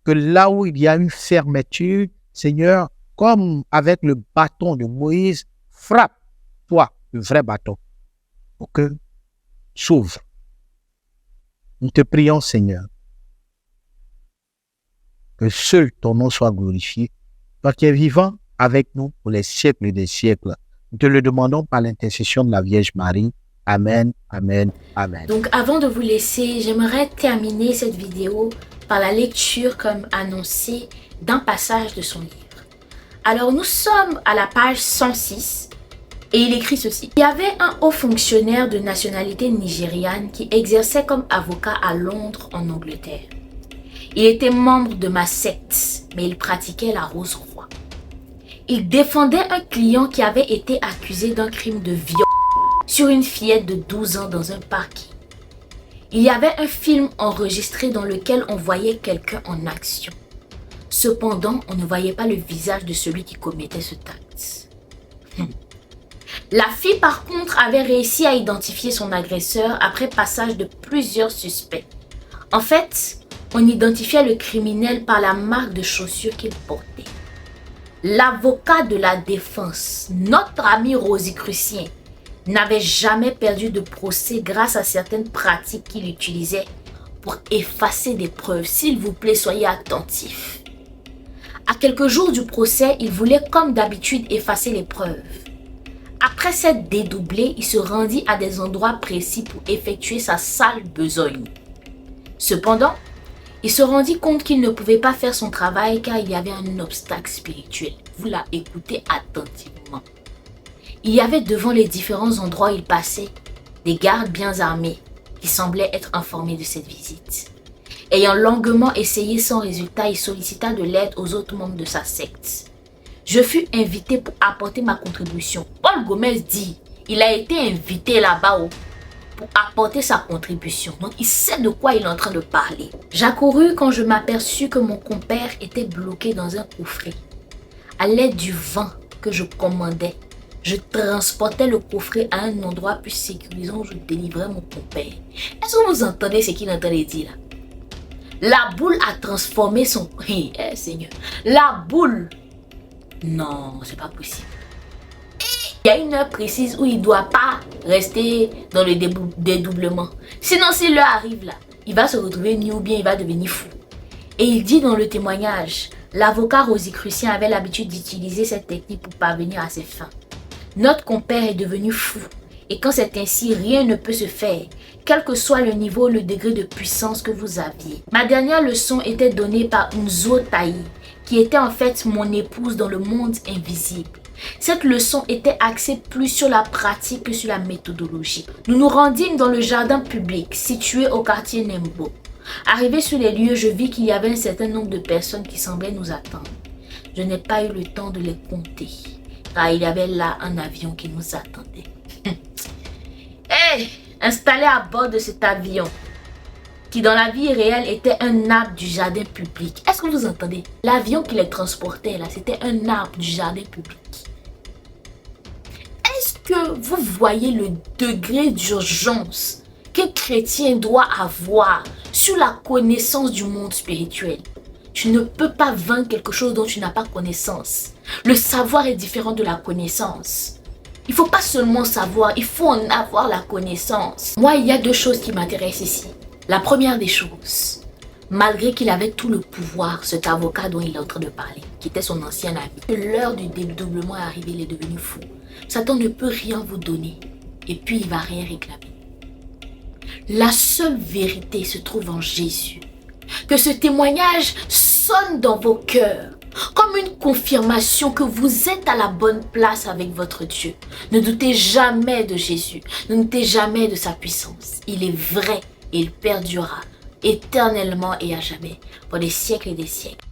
Que là où il y a une fermeture, Seigneur, comme avec le bâton de Moïse, frappe, toi, le vrai bâton, pour que s'ouvre. Nous te prions, Seigneur. que seul ton nom soit glorifié, toi qui es vivant avec nous pour les siècles des siècles. Nous te le demandons par l'intercession de la Vierge Marie. Amen, amen, amen. Donc avant de vous laisser, j'aimerais terminer cette vidéo par la lecture, comme annoncé, d'un passage de son livre. Alors nous sommes à la page 106 et il écrit ceci. Il y avait un haut fonctionnaire de nationalité nigériane qui exerçait comme avocat à Londres en Angleterre. Il était membre de ma secte, mais il pratiquait la rose-croix. Il défendait un client qui avait été accusé d'un crime de viol sur une fillette de 12 ans dans un parking. Il y avait un film enregistré dans lequel on voyait quelqu'un en action. Cependant, on ne voyait pas le visage de celui qui commettait ce acte. La fille, par contre, avait réussi à identifier son agresseur après passage de plusieurs suspects. En fait, on identifiait le criminel par la marque de chaussures qu'il portait. L'avocat de la défense, notre ami Rosicrucien, n'avait jamais perdu de procès grâce à certaines pratiques qu'il utilisait pour effacer des preuves. S'il vous plaît, soyez attentifs. À quelques jours du procès, il voulait comme d'habitude effacer les preuves. Après s'être dédoublé, il se rendit à des endroits précis pour effectuer sa sale besogne. Cependant, il se rendit compte qu'il ne pouvait pas faire son travail car il y avait un obstacle spirituel. Vous la écoutez attentivement. Il y avait devant les différents endroits où il passait des gardes bien armés qui semblaient être informés de cette visite. Ayant longuement essayé sans résultat, il sollicita de l'aide aux autres membres de sa secte. Je fus invité pour apporter ma contribution. Paul Gomez dit, il a été invité là-bas pour apporter sa contribution. Donc il sait de quoi il est en train de parler. J'accourus quand je m'aperçus que mon compère était bloqué dans un coffret. À l'aide du vent que je commandais, je transportais le coffret à un endroit plus sécurisant où je délivrais mon compère. Est-ce que vous entendez ce qu'il entendait dire là? La boule a transformé son... Seigneur. La boule... Non, c'est pas possible. Il y a une heure précise où il ne doit pas rester dans le dédoublement. Sinon, s'il leur arrive là, il va se retrouver nu ou bien il va devenir fou. Et il dit dans le témoignage, l'avocat Rosicrucien avait l'habitude d'utiliser cette technique pour parvenir à ses fins. Notre compère est devenu fou. Et quand c'est ainsi, rien ne peut se faire, quel que soit le niveau, le degré de puissance que vous aviez. Ma dernière leçon était donnée par Nzo Taï, qui était en fait mon épouse dans le monde invisible. Cette leçon était axée plus sur la pratique que sur la méthodologie. Nous nous rendîmes dans le jardin public situé au quartier Nembo. Arrivé sur les lieux, je vis qu'il y avait un certain nombre de personnes qui semblaient nous attendre. Je n'ai pas eu le temps de les compter, car il y avait là un avion qui nous attendait. Installé à bord de cet avion, qui dans la vie réelle était un arbre du jardin public. Est-ce que vous entendez? L'avion qui les transportait là, c'était un arbre du jardin public. Est-ce que vous voyez le degré d'urgence qu'un chrétien doit avoir sur la connaissance du monde spirituel? Tu ne peux pas vaincre quelque chose dont tu n'as pas connaissance. Le savoir est différent de la connaissance. Il ne faut pas seulement savoir, il faut en avoir la connaissance. Moi, il y a deux choses qui m'intéressent ici. La première des choses, malgré qu'il avait tout le pouvoir, cet avocat dont il est en train de parler, qui était son ancien ami, l'heure du dédoublement est arrivée, il est devenu fou. Satan ne peut rien vous donner et puis il ne va rien réclamer. La seule vérité se trouve en Jésus. Que ce témoignage sonne dans vos cœurs comme une confirmation que vous êtes à la bonne place avec votre Dieu. Ne doutez jamais de Jésus, ne doutez jamais de sa puissance. Il est vrai et il perdurera éternellement et à jamais, pour des siècles et des siècles.